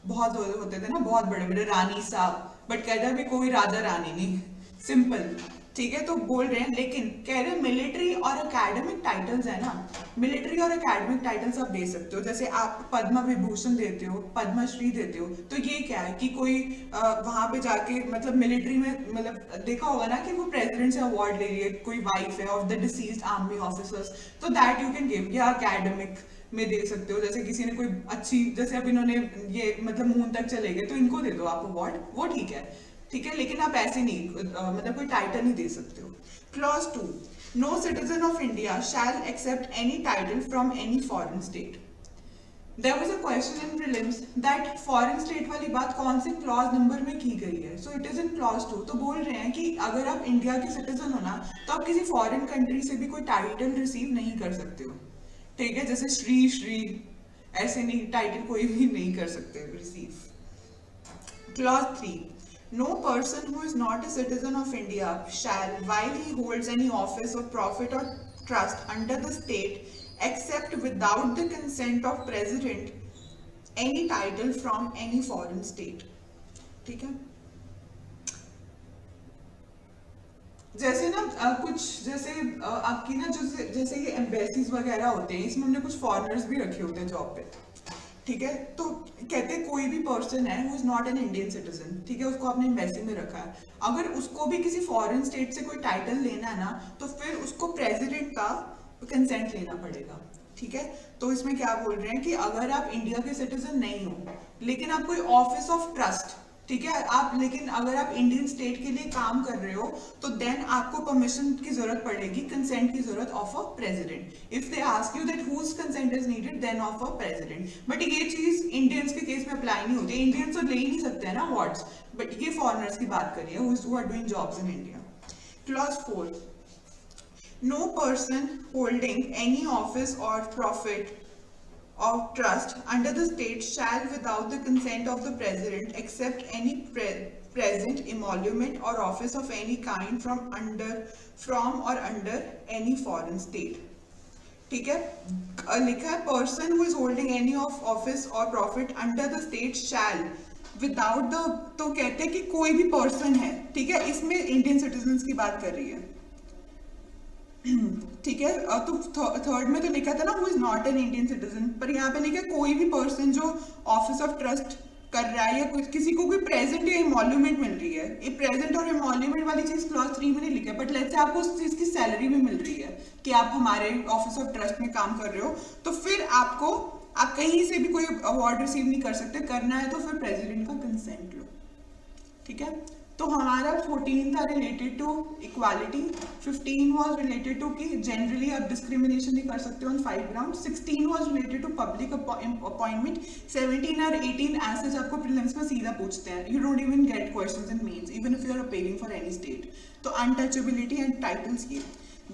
बहुत होते थे ना, बहुत बड़े बड़े रानी साहब, बट कहते हैं भी कोई राजा रानी नहीं, सिंपल, ठीक है. तो बोल रहे हैं, लेकिन कह रहे हैं मिलिट्री और एकेडमिक टाइटल्स है ना, मिलिट्री और एकेडमिक टाइटल्स आप दे सकते हो. जैसे आप पद्म विभूषण देते हो, पद्मश्री देते हो, तो ये क्या है कि कोई वहां पे जाके मतलब मिलिट्री में मतलब देखा होगा ना कि वो प्रेसिडेंट से अवार्ड ले रही है, कोई वाइफ है of the deceased army officers, तो दैट यू कैन गिव. या एकेडमिक में दे सकते हो, जैसे किसी ने कोई अच्छी, जैसे अब इन्होंने ये मतलब मून तक चले गए तो इनको दे दो आप अवार्ड, वो ठीक है, लेकिन आप ऐसे नहीं मतलब कोई टाइटल नहीं दे सकते हो. Clause 2, no citizen of India shall accept any title from any foreign state. There was a question in prelims that foreign state वाली बात कौन से क्लॉज नंबर में की गई है. So it is in clause 2. तो बोल रहे हैं कि अगर आप इंडिया के सिटीजन हो ना, तो आप किसी फॉरेन कंट्री से भी कोई टाइटल रिसीव नहीं कर सकते हो, ठीक है. जैसे श्री ऐसे नहीं, टाइटल कोई भी नहीं कर सकते receive, Clause 3. No person who is not a citizen of India shall, while he holds any office of profit or trust under the state, accept without the consent of president any title from any foreign state. ठीक है, जैसे ना कुछ जैसे आपकी ना जैसे ये एम्बेसीज वगैरह होते हैं, इसमें हमने कुछ फॉरेनर्स भी रखे होते हैं जॉब पे, ठीक है। तो कहते हैं कोई भी पर्सन है who is not an Indian citizen, ठीक है, उसको आपने एम्बेसी में रखा है, अगर उसको भी किसी फॉरेन स्टेट से कोई टाइटल लेना है ना, तो फिर उसको प्रेसिडेंट का कंसेंट लेना पड़ेगा, ठीक है। तो इसमें क्या बोल रहे हैं कि अगर आप इंडिया के सिटीजन नहीं हो लेकिन आप कोई ऑफिस ऑफ ट्रस्ट, ठीक है, आप लेकिन अगर आप इंडियन स्टेट के लिए काम कर रहे हो तो देन आपको परमिशन की जरूरत पड़ेगी, कंसेंट की जरूरत of a president. If they ask you that whose consent is needed then of a president. But ये चीज इंडियंस के केस में अप्लाई नहीं होती, इंडियंस तो ले ही नहीं सकते हैं ना अवार्ड्स, बट ये फॉरेनर्स की बात करिए who are doing jobs in India. Clause 4. No person holding any office or profit of trust under the state shall, without the consent of the president, accept any present emolument or office of any kind from or under any foreign state. ठीक है, लिखा है person who is holding any of office or profit under the state shall, without the, तो कहते हैं कि कोई भी पर्सन है, ठीक है, इसमें इंडियन सिटीजन्स की बात कर रही है, ठीक है। तो थर्ड में तो लिखा था ना who is not an Indian citizen, पर यहाँ पे लिखा कोई भी पर्सन जो ऑफिस ऑफ ट्रस्ट कर रहा है या किसी को कोई प्रेजेंट या इमोल्यूमेंट मिल रही है, ये प्रेजेंट और इमोल्यूमेंट वाली चीज क्लॉज 3 में नहीं लिखा है, बट लेट्स से आपको उस चीज की सैलरी भी मिल रही है कि आप हमारे ऑफिस ऑफ ट्रस्ट में काम कर रहे हो, तो फिर आप कहीं से भी कोई अवार्ड रिसीव नहीं कर सकते, करना है तो फिर प्रेसिडेंट का कंसेंट लो, ठीक है। तो हमारा 14 था related to equality, 15 was related to कि जनरली आप डिस्क्रिमिनेशन नहीं कर सकते on 5 ground, 16 was related to public appointment, 17 और 18 एज आपको प्रीलिम्स में सीधा पूछते हैं, you don't even get questions in mains even if you are appearing for any state. तो अनटचेबिलिटी एंड टाइटल्स की।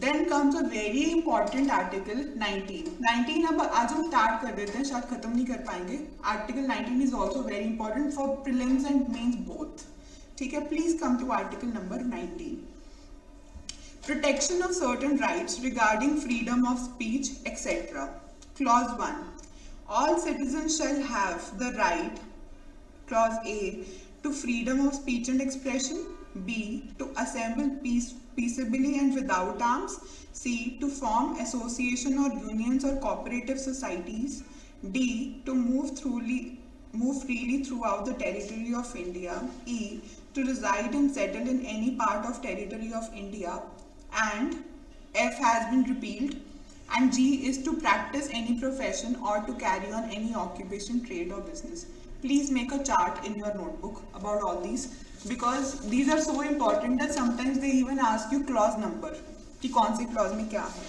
Then comes a very important article 19। अब आज हम स्टार्ट कर देते हैं, शायद खत्म नहीं कर पाएंगे। Article 19 is also very important for prelims and mains both, ठीक है। Please come to article number 19। Protection of certain rights regarding freedom of speech etcetera. Clause 1. All citizen shall have the right, clause A, to freedom of speech and expression, B, to assemble peaceably and without arms, C, to form association or unions or cooperative societies, D, to move freely throughout the territory of India, E, to reside and settle in any part of territory of India, and F has been repealed, and G is to practice any profession or to carry on any occupation, trade or business. Please make a chart in your notebook about all these because these are so important that sometimes they even ask you clause number कि कौन से clause में क्या है,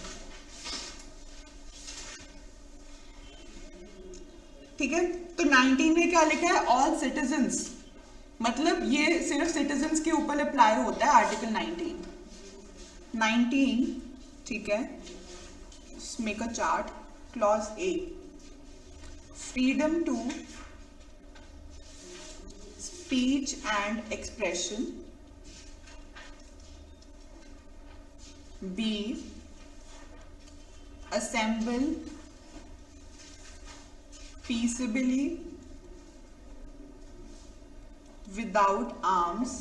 ठीक है। तो 19 में क्या लिखा है, ऑल सिटीजन्स, मतलब ये सिर्फ सिटीजन्स के ऊपर अप्लाई होता है आर्टिकल 19, ठीक है। Make a chart. Clause A, freedom to speech and expression, B, assemble peaceably without arms,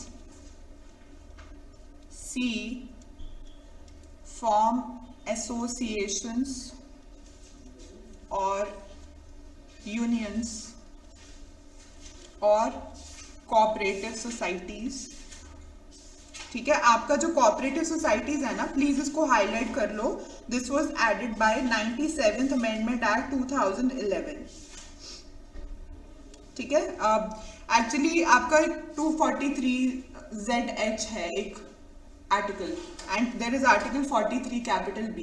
C, form associations or unions और कोऑपरेटिव सोसाइटीज, ठीक है। आपका जो कोऑपरेटिव सोसाइटीज है ना, प्लीज इसको हाईलाइट कर लो। This was added by 97th amendment act 2011, ठीक है। एक्चुअली आपका 243ZH है एक article and there is article 43 capital B,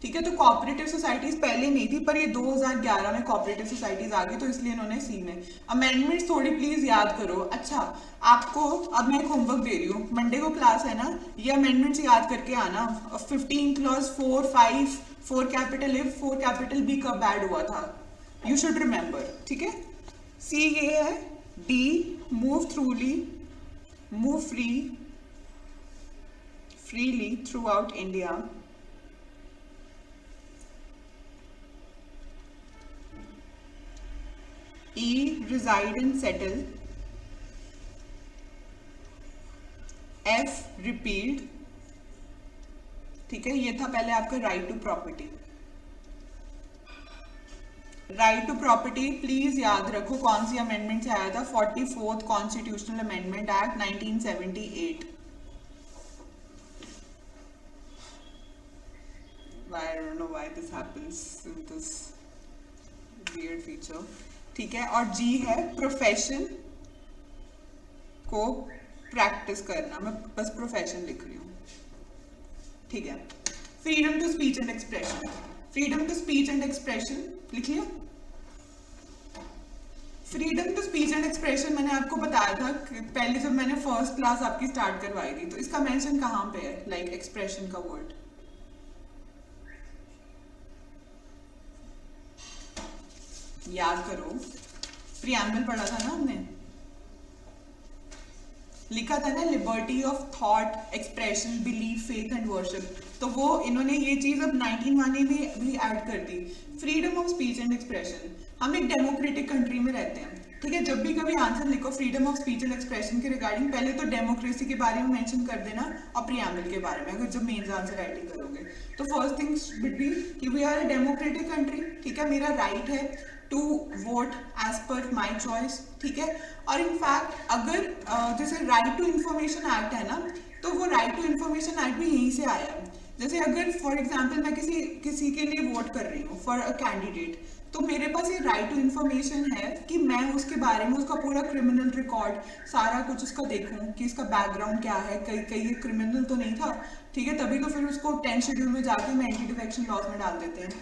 ठीक है। तो कोऑपरेटिव सोसाइटीज पहले नहीं थी, पर ये 2011 में कोऑपरेटिव सोसाइटीज आ गई, तो इसलिए इन्होंने सी में अमेंडमेंट्स थोड़ी प्लीज याद करो। अच्छा, आपको अब मैं एक होमवर्क दे रही हूँ, मंडे को क्लास है ना, ये अमेंडमेंट्स याद करके आना। 15 clause 4, 5, 4 capital A, 4 capital B कब ऐड हुआ था, यू शुड रिमेंबर, ठीक है। सी ये है D, move freely throughout India. E, reside and settle. F, repealed. ठीक है, ये था पहले आपका right to property. Right to property please याद रखो कौन सी अमेंडमेंट से आया था, 44th constitutional amendment act 1978। I don't know why this happens in this weird feature। ठीक है, और जी है प्रोफेशन को प्रैक्टिस करना, मैं बस प्रोफेशन लिख रही हूँ। ठीक है, freedom to speech and expression, freedom to speech and expression लिख लिया। Freedom to speech and expression मैंने आपको बताया था पहले जब मैंने फर्स्ट क्लास आपकी स्टार्ट करवाई थी, तो इसका मेंशन कहाँ पे है, लाइक एक्सप्रेशन का वर्ड? याद करो, प्रियम्बल पढ़ा था ना हमने, लिखा था ना liberty of thought, expression, belief, faith and worship. तो वो इन्होंने ये चीज अब 19 में भी ऐड कर दी, freedom of speech and expression. हम एक डेमोक्रेटिक कंट्री में रहते हैं, ठीक है, जब भी कभी आंसर लिखो freedom of speech and expression के रिगार्डिंग पहले तो डेमोक्रेसी के बारे में मेंशन कर देना और प्रियम्बल के बारे में, अगर जब मेंस आंसर राइटिंग करोगे तो फर्स्ट थिंग्स वुड बी कि we are a democratic country, ठीक है, मेरा राइट है to vote as per my choice, ठीक है। और इनफैक्ट अगर जैसे राइट टू इंफॉर्मेशन एक्ट है ना, तो वो राइट टू इंफॉर्मेशन एक्ट भी यहीं से आया है। जैसे अगर फॉर एग्जाम्पल मैं किसी के लिए वोट कर रही हूँ फॉर अ कैंडिडेट, तो मेरे पास ये राइट टू इंफॉर्मेशन है कि मैं उसके बारे में, उसका पूरा क्रिमिनल रिकॉर्ड सारा कुछ उसका देखूं कि इसका बैकग्राउंड क्या है, कहीं ये क्रिमिनल तो नहीं था, ठीक है, तभी तो फिर उसको 10 शेड्यूल में जाके हम एंटी डिफेक्शन लॉज में डाल देते हैं।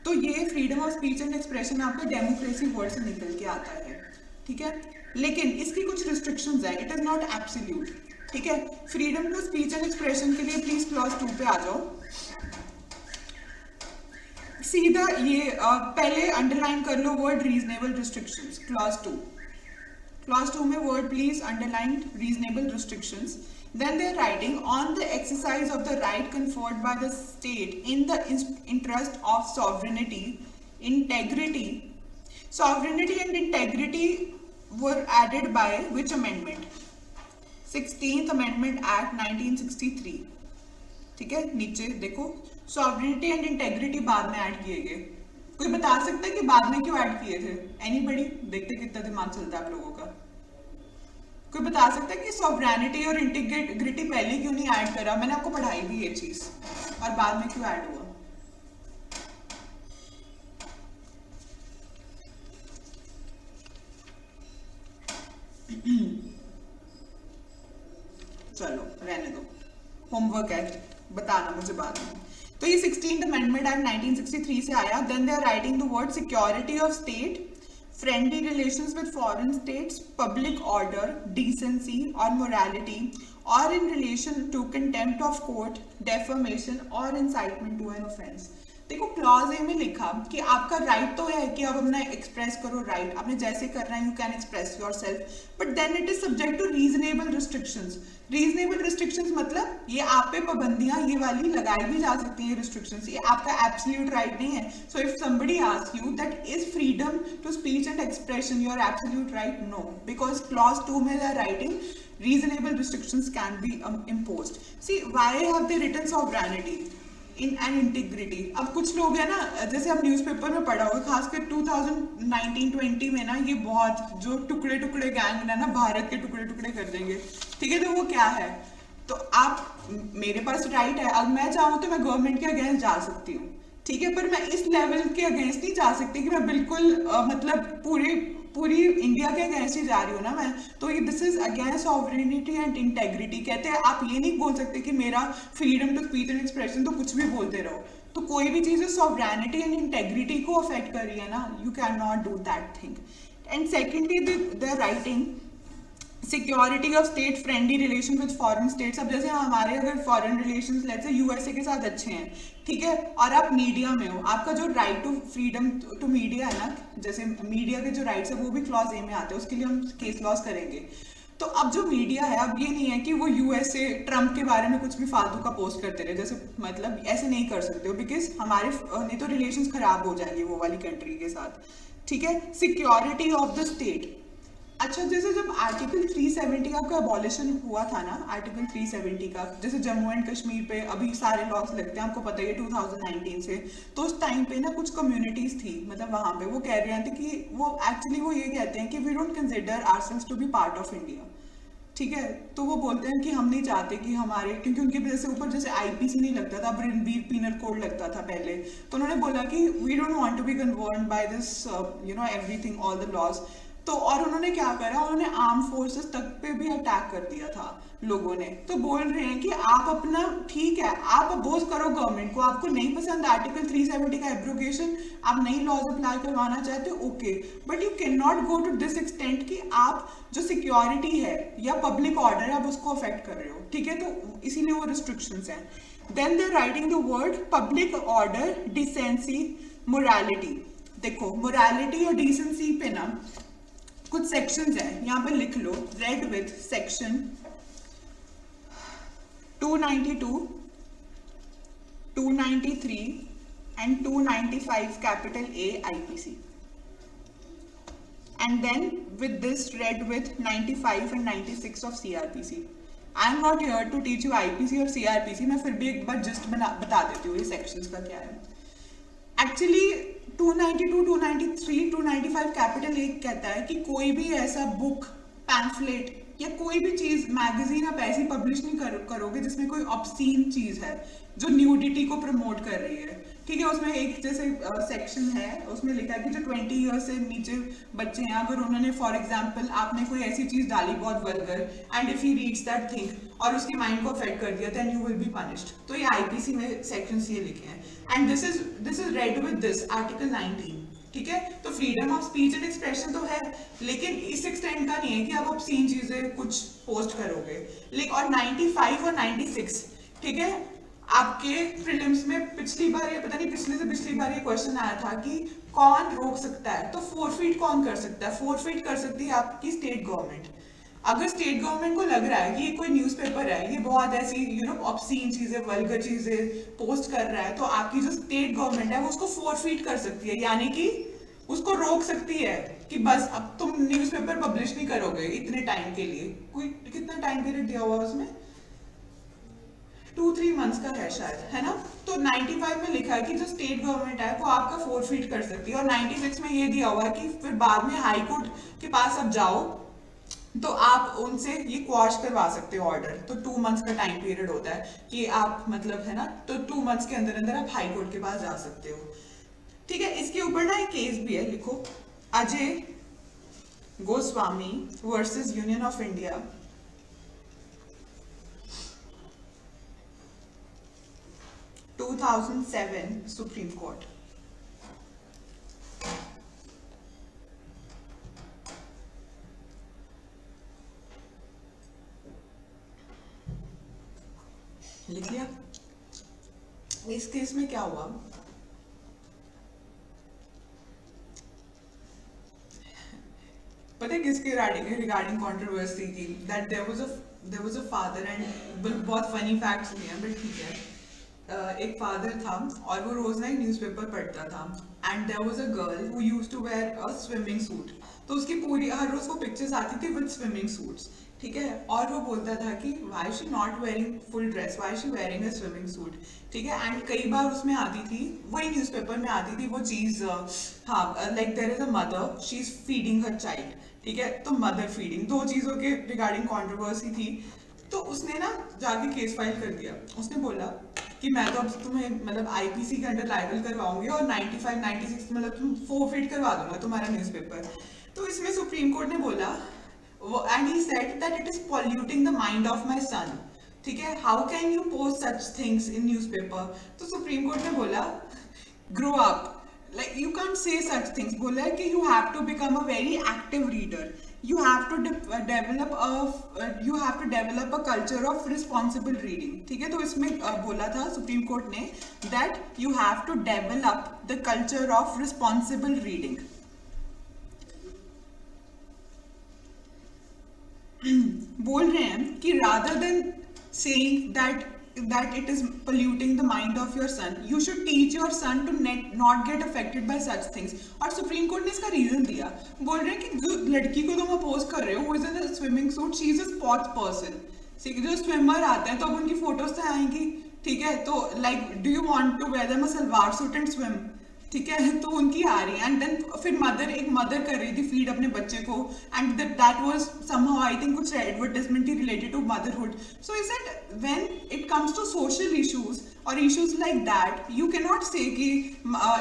तो ये freedom of speech and expression आपका डेमोक्रेसी वर्ड से निकल के आता है, ठीक है, लेकिन इसकी कुछ रिस्ट्रिक्शंस है, इट इज नॉट एब्सोल्यूट, ठीक है। Freedom to speech and expression के लिए प्लीज क्लॉज 2 पे आ जाओ। सीधा ये पहले अंडरलाइन कर लो word reasonable restrictions, clause 2। Clause 2 में word please underline reasonable restrictions. Then they are writing on the exercise of the right conferred by the state in the interest of sovereignty, integrity. Sovereignty and integrity were added by which amendment? 16th Amendment Act 1963, ठीक है, नीचे देखो sovereignty and integrity बाद में add किए गए। कोई बता सकता है कि बाद में क्यों ऐड किए थे? Anybody? देखते कितना दिमाग चलता है आप लोगों का। कोई बता सकता है कि सॉवरेनिटी और इंटीग्रिटी पहले क्यों नहीं ऐड करा? मैंने आपको पढ़ाई भी ये चीज, और बाद में क्यों ऐड हुआ? चलो रहने दो, होमवर्क है, बताना मुझे बाद में। तो ये 16th अमेंडमेंट एक्ट 1963 से आया। Then they are writing the word security of state, friendly relations with foreign states, public order, decency or morality, or in relation to contempt of court, defamation or incitement to an offense। देखो clause A में लिखा कि आपका right तो है कि आप अपना एक्सप्रेस करो राइट, आपने जैसे करना है you can express yourself, but then it is subject to reasonable restrictions. Reasonable restrictions मतलब ये आप पे पाबंदियां ये वाली लगाई भी जा सकती हैं रिस्ट्रिक्शंस, ये आपका एब्सोल्यूट राइट नहीं है। So if somebody asks you that is freedom to speech and expression your absolute right, no, because clause 2 में they are writing reasonable restrictions can be imposed. See, why have they written sovereignty in and integrity? अब कुछ लोग है ना, जैसे आप newspaper में पढ़ा होगा, खासकर 2019-20 में ना, ये बहुत जो टुकड़े टुकड़े गैंग ना भारत के टुकड़े टुकड़े कर देंगे, ठीक है, तो वो क्या है? तो आप, मेरे पास राइट है, अब मैं चाहूँ तो मैं गवर्नमेंट के अगेंस्ट जा सकती हूँ, ठीक है, पर मैं इस लेवल के अगेंस्ट नहीं जा सकती कि मैं बिल्कुल मतलब पूरी इंडिया के अगेंस्ट ही जा रही हूँ ना मैं। तो ये this is against sovereignty and integrity. कहते हैं आप ये नहीं बोल सकते कि मेरा freedom to speech and expression, तो कुछ भी बोलते रहो। तो कोई भी चीज़ सॉवरेनिटी एंड इंटेग्रिटी को अफेक्ट कर रही है ना, you can not do that thing. And secondly they are writing security of state friendly relation with foreign states. अब जैसे हमारे अगर foreign relations let's say USA के साथ अच्छे हैं, ठीक है, और आप मीडिया में हो, आपका जो right to freedom to media है ना, जैसे मीडिया के जो राइट्स है वो भी क्लॉज ए में आते हैं, उसके लिए हम केस लॉस करेंगे। तो अब जो मीडिया है, अब ये नहीं है कि वो यूएसए ट्रम्प के बारे में कुछ भी फालतू का पोस्ट करते रहे, जैसे मतलब ऐसे नहीं कर सकते हो, बिकॉज हमारे नहीं तो रिलेशंस खराब हो जाएंगे वो वाली कंट्री के साथ, ठीक है। Security of the state. अच्छा, जैसे जब आर्टिकल 370 का अबॉलिशन हुआ था ना, आर्टिकल 370 का, जैसे जम्मू एंड कश्मीर पे अभी सारे लॉस लगते हैं, आपको पता ही है 2019 से, तो उस टाइम पे ना कुछ कम्युनिटीज थी, मतलब वहां पे वो कह रहे थे कि वो एक्चुअली वो ये कहते हैं कि we don't consider ourselves to be part of India, ठीक है। तो वो बोलते हैं कि हम नहीं चाहते कि हमारे, क्योंकि उनके वजह से ऊपर जैसे आईपीसी नहीं लगता था, ब्रिनबीर पीनल कोड लगता था पहले, तो उन्होंने बोला कि we don't want to be governed by this everything all the laws. तो और उन्होंने क्या करा, उन्होंने आर्म फोर्सेस तक पे भी अटैक कर दिया था लोगों ने। तो बोल रहे हैं कि आप अपना, ठीक है, आप अपोज करो गवर्नमेंट को, आपको नहीं पसंद आर्टिकल 370 का एब्रोगेशन, आप नई लॉज अप्लाई करवाना चाहते हो, okay, but you can not go to this extent कि आप जो सिक्योरिटी है या पब्लिक ऑर्डर है आप उसको अफेक्ट कर रहे हो, ठीक है। तो इसीलिए वो रिस्ट्रिक्शंस हैं। Then they writing the word public order, decency, morality. देखो, मोरालिटी और डिसेंसी पे ना कुछ सेक्शंस हैं, यहाँ पे लिख लो, read with section 292, 293 and 295 capital A IPC, and then with this read with 95 and 96 of CrPC. I am not here to teach you IPC और सीआरपीसी, मैं फिर भी एक बार जस्ट बता देती हूँ ये सेक्शंस का क्या है। एक्चुअली 292, 293, 295 कैपिटल ए कहता है कि कोई भी ऐसा बुक, पैम्फलेट या कोई भी चीज, मैगजीन आप ऐसी पब्लिश नहीं करोगे जिसमें कोई ऑब्सीन चीज है जो न्यूडिटी को प्रमोट कर रही है, ठीक है। उसमें एक जैसे सेक्शन है, उसमें लिखा है कि जो 20 ईयर्स से नीचे बच्चे हैं, अगर उन्होंने फॉर एग्जांपल आपने कोई ऐसी चीज डाली बहुत vulgar, and if he reads that thing और उसकी माइंड को अफेक्ट कर दिया, then you will be punished. तो ये आईपीसी में सेक्शंस ये लिखे हैं, and this is read with this article 19, ठीक है। तो freedom of speech and expression तो है, लेकिन इस एक्सटेंट का नहीं है कि आप ऑब्सीन चीजें कुछ पोस्ट करोगे। लेकिन और 95 और 96, ठीक है, आपके प्रीलिम्स में पिछली बार, या पता नहीं पिछले से पिछली बार ये क्वेश्चन आया था कि कौन रोक सकता है, तो फोरफीट कौन कर सकता है, फोरफीट कर सकती है आपकी स्टेट गवर्नमेंट। अगर स्टेट गवर्नमेंट को लग रहा है कि ये कोई न्यूज़पेपर है, ये बहुत ऐसी ऑब्सीन चीजें, वल्गर चीजें पोस्ट कर रहा है, तो आपकी जो स्टेट गवर्नमेंट है वो उसको फोरफीट कर सकती है, यानी कि उसको रोक सकती है कि बस अब तुम न्यूज़पेपर पब्लिश नहीं करोगे इतने टाइम के लिए। कोई कितना टाइम पीरियड दिया हुआ उसमें, 2-3 मंथ्स का है शायद, है ना। तो 95 में लिखा है कि जो स्टेट गवर्नमेंट है वो आपका फोरफीट कर सकती है, और 96 में ये दिया हुआ है कि फिर बाद में हाई कोर्ट के पास अब जाओ तो आप उनसे ये क्वाश करवा सकते हो ऑर्डर। तो 2 मंथ्स का टाइम पीरियड होता है कि आप, मतलब है ना, तो 2 मंथ्स के अंदर अंदर आप हाई कोर्ट के पास जा सकते हो, ठीक है। इसके ऊपर ना एक केस भी है, लिखो, Ajay Goswami versus Union of India, 2007 supreme court. लिख लिया। इस केस में क्या हुआ, पता है किसके रिगार्डिंग कंट्रोवर्सी थी, that there was a father, and बहुत फनी फैक्ट्स भी हैं, बट ठीक है। एक फादर था और वो रोज ना एक न्यूज़पेपर पढ़ता था, and there was a girl who used to wear a swimming suit. तो उसकी पूरी हर रोज को पिक्चर्स आती थी विद स्विमिंग सूट्स, ठीक है। और वो बोलता था कि why she not wearing full dress, why she wearing a swimming suit, ठीक है। एंड कई बार उसमें आती थी, वही न्यूज़पेपर में आती थी वो चीज़, हाँ, like there is a mother, she is feeding her child, ठीक है। तो मदर फीडिंग, 2 चीज़ों के रिगार्डिंग कॉन्ट्रोवर्सी थी। तो उसने ना जाके केस फाइल कर दिया, उसने बोला कि मैं तो अब तुम्हें मतलब आईपीसी के अंडर लाइबल करवाऊंगी और 95, 96 मतलब तुम फोरफीट करवा दूंगा तुम्हारा न्यूज़पेपर। तो इसमें सुप्रीम कोर्ट ने बोला, and he said that it is polluting the mind of my son, ठीक है, how can you post such things in newspaper. तो सुप्रीम कोर्ट ने बोला, grow up, like you can't say such things, बोला है कि you have to become a very active reader, you have to develop a culture of responsible reading. ठीक है, तो इसमें बोला था सुप्रीम कोर्ट ने that you have to develop the culture of responsible reading. बोल रहे हैं कि rather than saying that it is polluting the mind of your son, you should teach your son to not get affected by such things. और supreme court ने इसका reason दिया, बोल रहे हैं कि जो लड़की को तुम अपोज कर रहे हो, वो is in swimming suit, she is a sports person, जो स्विमर आते हैं तो अब उनकी फोटोज तो आएंगी, ठीक है, तो like do you want to wear them a salwar suit and swim, ठीक है, तो उनकी आ रही है, एंड देन फिर एक मदर कर रही थी फीड अपने बच्चे को, and that was somehow I think कुछ एडवर्टाइजमेंट ही related to motherhood. So is it when it comes to social issues और issues like that, you can not say कि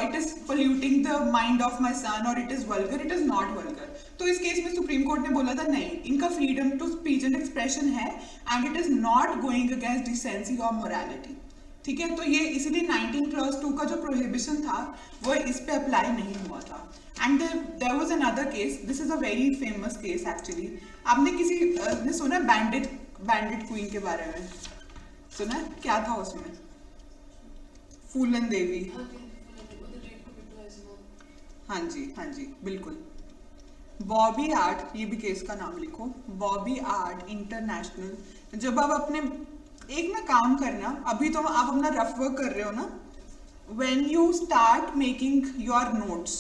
it is polluting the mind of my son और it is vulgar. It is not vulgar. तो इस case में Supreme court ने बोला था नहीं, इनका freedom to speech and expression है and it is not going against decency और मोरालिटी. ठीक है, तो ये इसीलिए 19 क्लॉज 2 का जो प्रोहिबिशन था वो इस पे अप्लाई नहीं हुआ था. And there was another case, this is a very famous case actually. आपने किसी ने सुना बैंडिट क्वीन के बारे में? सुना? क्या था उसमें? फूलन देवी. हाँ जी बिल्कुल. बॉबी आर्ट, ये भी केस का नाम लिखो, बॉबी आर्ट इंटरनेशनल. जब आप अपने एक ना काम करना, अभी तो आप अपना रफ वर्क कर रहे हो ना, when you start making your notes,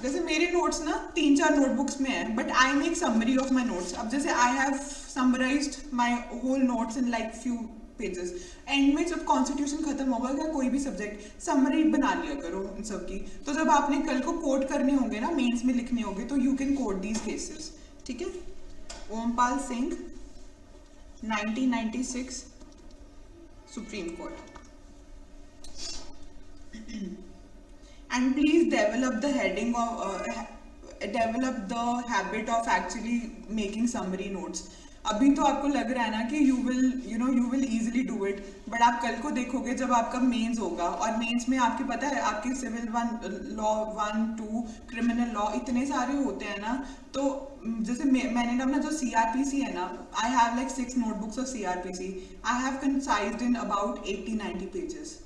जैसे मेरे नोट्स ना 3-4 नोटबुक्स में है, but I make summary of my notes. अब जैसे I have summarized my whole notes in like few pages. And में जब कॉन्स्टिट्यूशन खत्म होगा या कोई भी सब्जेक्ट, समरी बना लिया करो इन सब की. तो जब आपने कल को कोट करने होंगे ना, मेंस में लिखने होंगे, तो you can coat these cases. ठीक है. Ompal Singh 1996 Supreme Court. And please develop the heading of develop the habit of actually making summary notes. अभी तो आपको लग रहा है ना कि you will easily do it, but आप कल को देखोगे जब आपका मेंस होगा, और मेंस में आपके पता है आपके सिविल 1 लॉ 1 2 क्रिमिनल लॉ इतने सारे होते हैं ना. तो जैसे मैंने ना अपना जो CRPC है ना, I have like 6 notebooks of CRPC. I have concised in about 80-90 pages.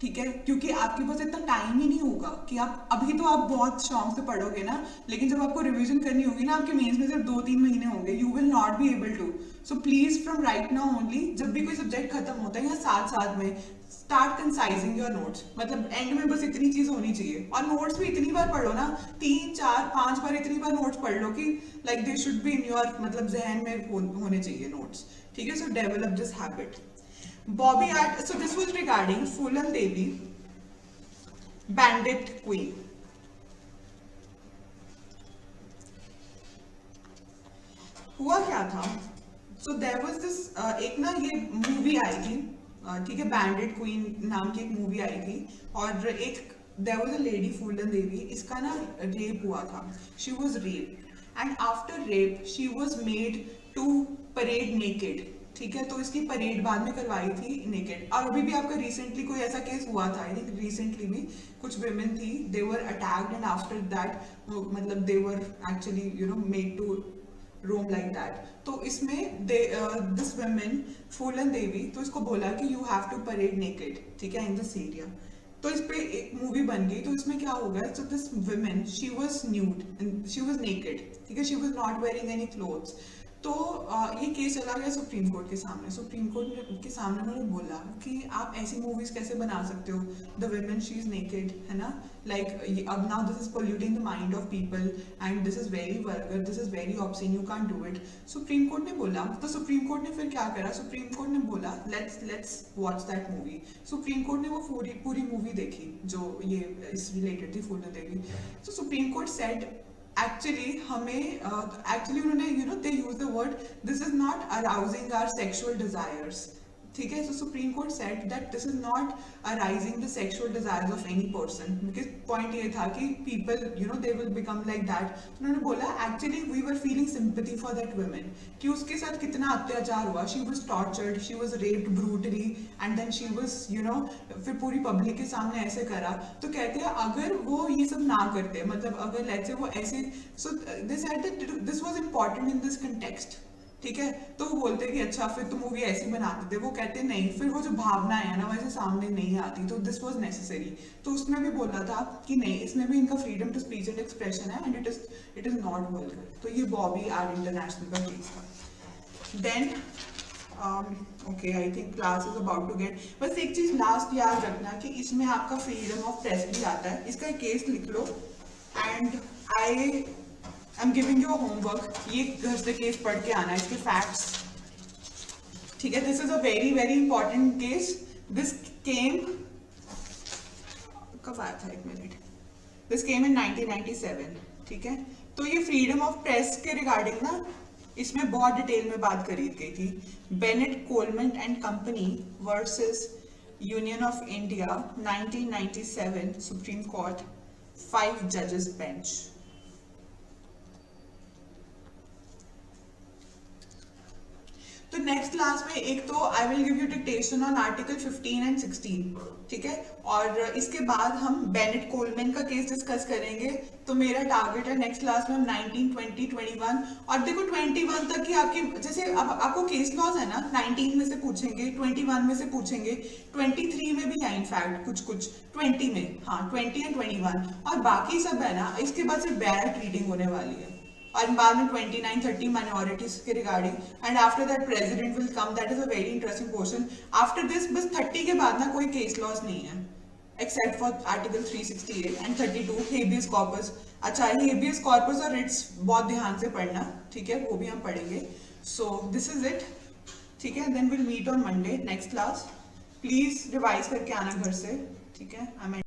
ठीक है, क्योंकि आपके पास इतना टाइम ही नहीं होगा कि आप अभी तो आप बहुत शौक से पढ़ोगे ना, लेकिन जब आपको रिवीजन करनी होगी ना, आपके मेंस में सिर्फ 2-3 महीने होंगे, you will not be able to. So please from right now only, जब भी कोई सब्जेक्ट खत्म होता है या साथ में, स्टार्ट कंसाइजिंग योर नोट्स. मतलब एंड में बस इतनी चीज होनी चाहिए. और नोट्स भी इतनी बार पढ़ो ना, 3-4-5 बार इतनी बार नोट्स पढ़ लो कि like they should be in your मतलब जहन में होने चाहिए नोट्स. ठीक है, सो develop this habit. Bobby Art, so this was regarding Phulan Devi, Bandit Queen. हुआ क्या था? So there was this एक ना ये मूवी आई थी, ठीक है, बैंडिट क्वीन नाम की एक मूवी आई थी, और एक there was a lady Phulan Devi, इसका ना रेप हुआ था. She was raped and after rape she was made to parade naked. ठीक है, तो इसकी परेड बाद में करवाई थी नेकेड. और अभी भी आपका रिसेंटली कोई ऐसा केस हुआ था, आई थिंक रिसेंटली भी कुछ विमेन थी, they were attacked and after that मतलब they were actually made to roam like that. तो इसमें दिस विमेन फूलन देवी, तो इसको बोला कि you have to parade naked, ठीक है, इन दिस एरिया. तो इस पे एक मूवी बन गई. तो इसमें क्या होगा, so this women she was nude and she was naked, ठीक है, she was not wearing any clothes. तो ये केस चला गया सुप्रीम कोर्ट के सामने. सुप्रीम कोर्ट के सामने उन्होंने बोला कि आप ऐसी मूवीज कैसे बना सकते हो, the women she is naked, है ना, लाइक अब now this is polluting the mind of people and this is very vulgar, this is very obscene, you can't do it. Supreme court ने बोला. तो सुप्रीम कोर्ट ने फिर क्या करा, सुप्रीम कोर्ट ने बोला let's watch that movie. Supreme court ने वो पूरी मूवी देखी जो ये इस रिलेटेड थी फूलन देवी. तो सुप्रीम कोर्ट सेड एक्चुअली हमें एक्चुअली उन्होंने they use the word, this is not arousing our sexual desires. ठीक है. So Supreme Court said that this is not arising the sexual desires of any person, because point ये था कि people, you know, they will become like that. उन्होंने बोला actually we were feeling sympathy for that woman, कि उसके साथ कितना अत्याचार हुआ. She was tortured, she was raped brutally, and then she was, you know, फिर पूरी public के सामने ऐसे करा. तो कहते हैं अगर वो ये सब ना करते, मतलब अगर let's say वो ऐसे, so they said that this was important in this context. ठीक है. तो वो बोलते कि अच्छा फिर तो मूवी ऐसी बनाते थे. वो कहते नहीं, फिर वो जो भावना है ना वैसे सामने नहीं आती, तो दिस वाज नेसेसरी. तो उसमें भी बोला था कि नहीं, इसमें भी इनका freedom to speech and expression है, and it is not vulgar. तो ये बॉबी आर इंटरनेशनल का केस था. Then okay, I think class is about to get. बस एक चीज लास्ट याद रखना कि इसमें आपका फ्रीडम ऑफ प्रेस भी आता है. इसका एक केस लिख लो, and I I'm giving you a homework. ये घर से केस पढ़ के आना है, इसके फैक्ट्स. ठीक है. This is a very very important case. This came, कब आया था, एक मिनट. दिस केम इन 1997. ठीक है. तो ये फ्रीडम ऑफ प्रेस के रिगार्डिंग ना इसमें बहुत डिटेल में बात करी गई थी. Bennett Coleman and company versus Union of India 1997 Supreme Court 5 जजेस बेंच. तो नेक्स्ट क्लास में एक तो I will give you dictation on article 15 and 16. ठीक है. और इसके बाद हम बेनेट कोलमैन का केस डिस्कस करेंगे. तो मेरा टारगेट है नेक्स्ट क्लास में हम 19, 20, 21 और देखो 21 तक की आपकी, जैसे अब आपको केस लॉज है ना, 19 में से पूछेंगे, 21 में से पूछेंगे, 23 में भी है इनफैक्ट कुछ 20 में, हाँ 20 एंड 21, और बाकी सब है ना इसके बाद सिर्फ बैरट रीडिंग होने वाली है. और बाद में 29, 30 माइनॉरिटीज के regarding, and after that president will come. That is a very interesting portion. After this बस 30 के बाद ना कोई केस लॉस नहीं है except for article 368 and 32 habeas corpus. अच्छा, हेबियस कॉर्पस और रिट्स बहुत ध्यान से पढ़ना. ठीक है, वो भी हम पढ़ेंगे. So this is it. ठीक है. Then will meet on Monday next class. Please revise करके आना घर से. ठीक है.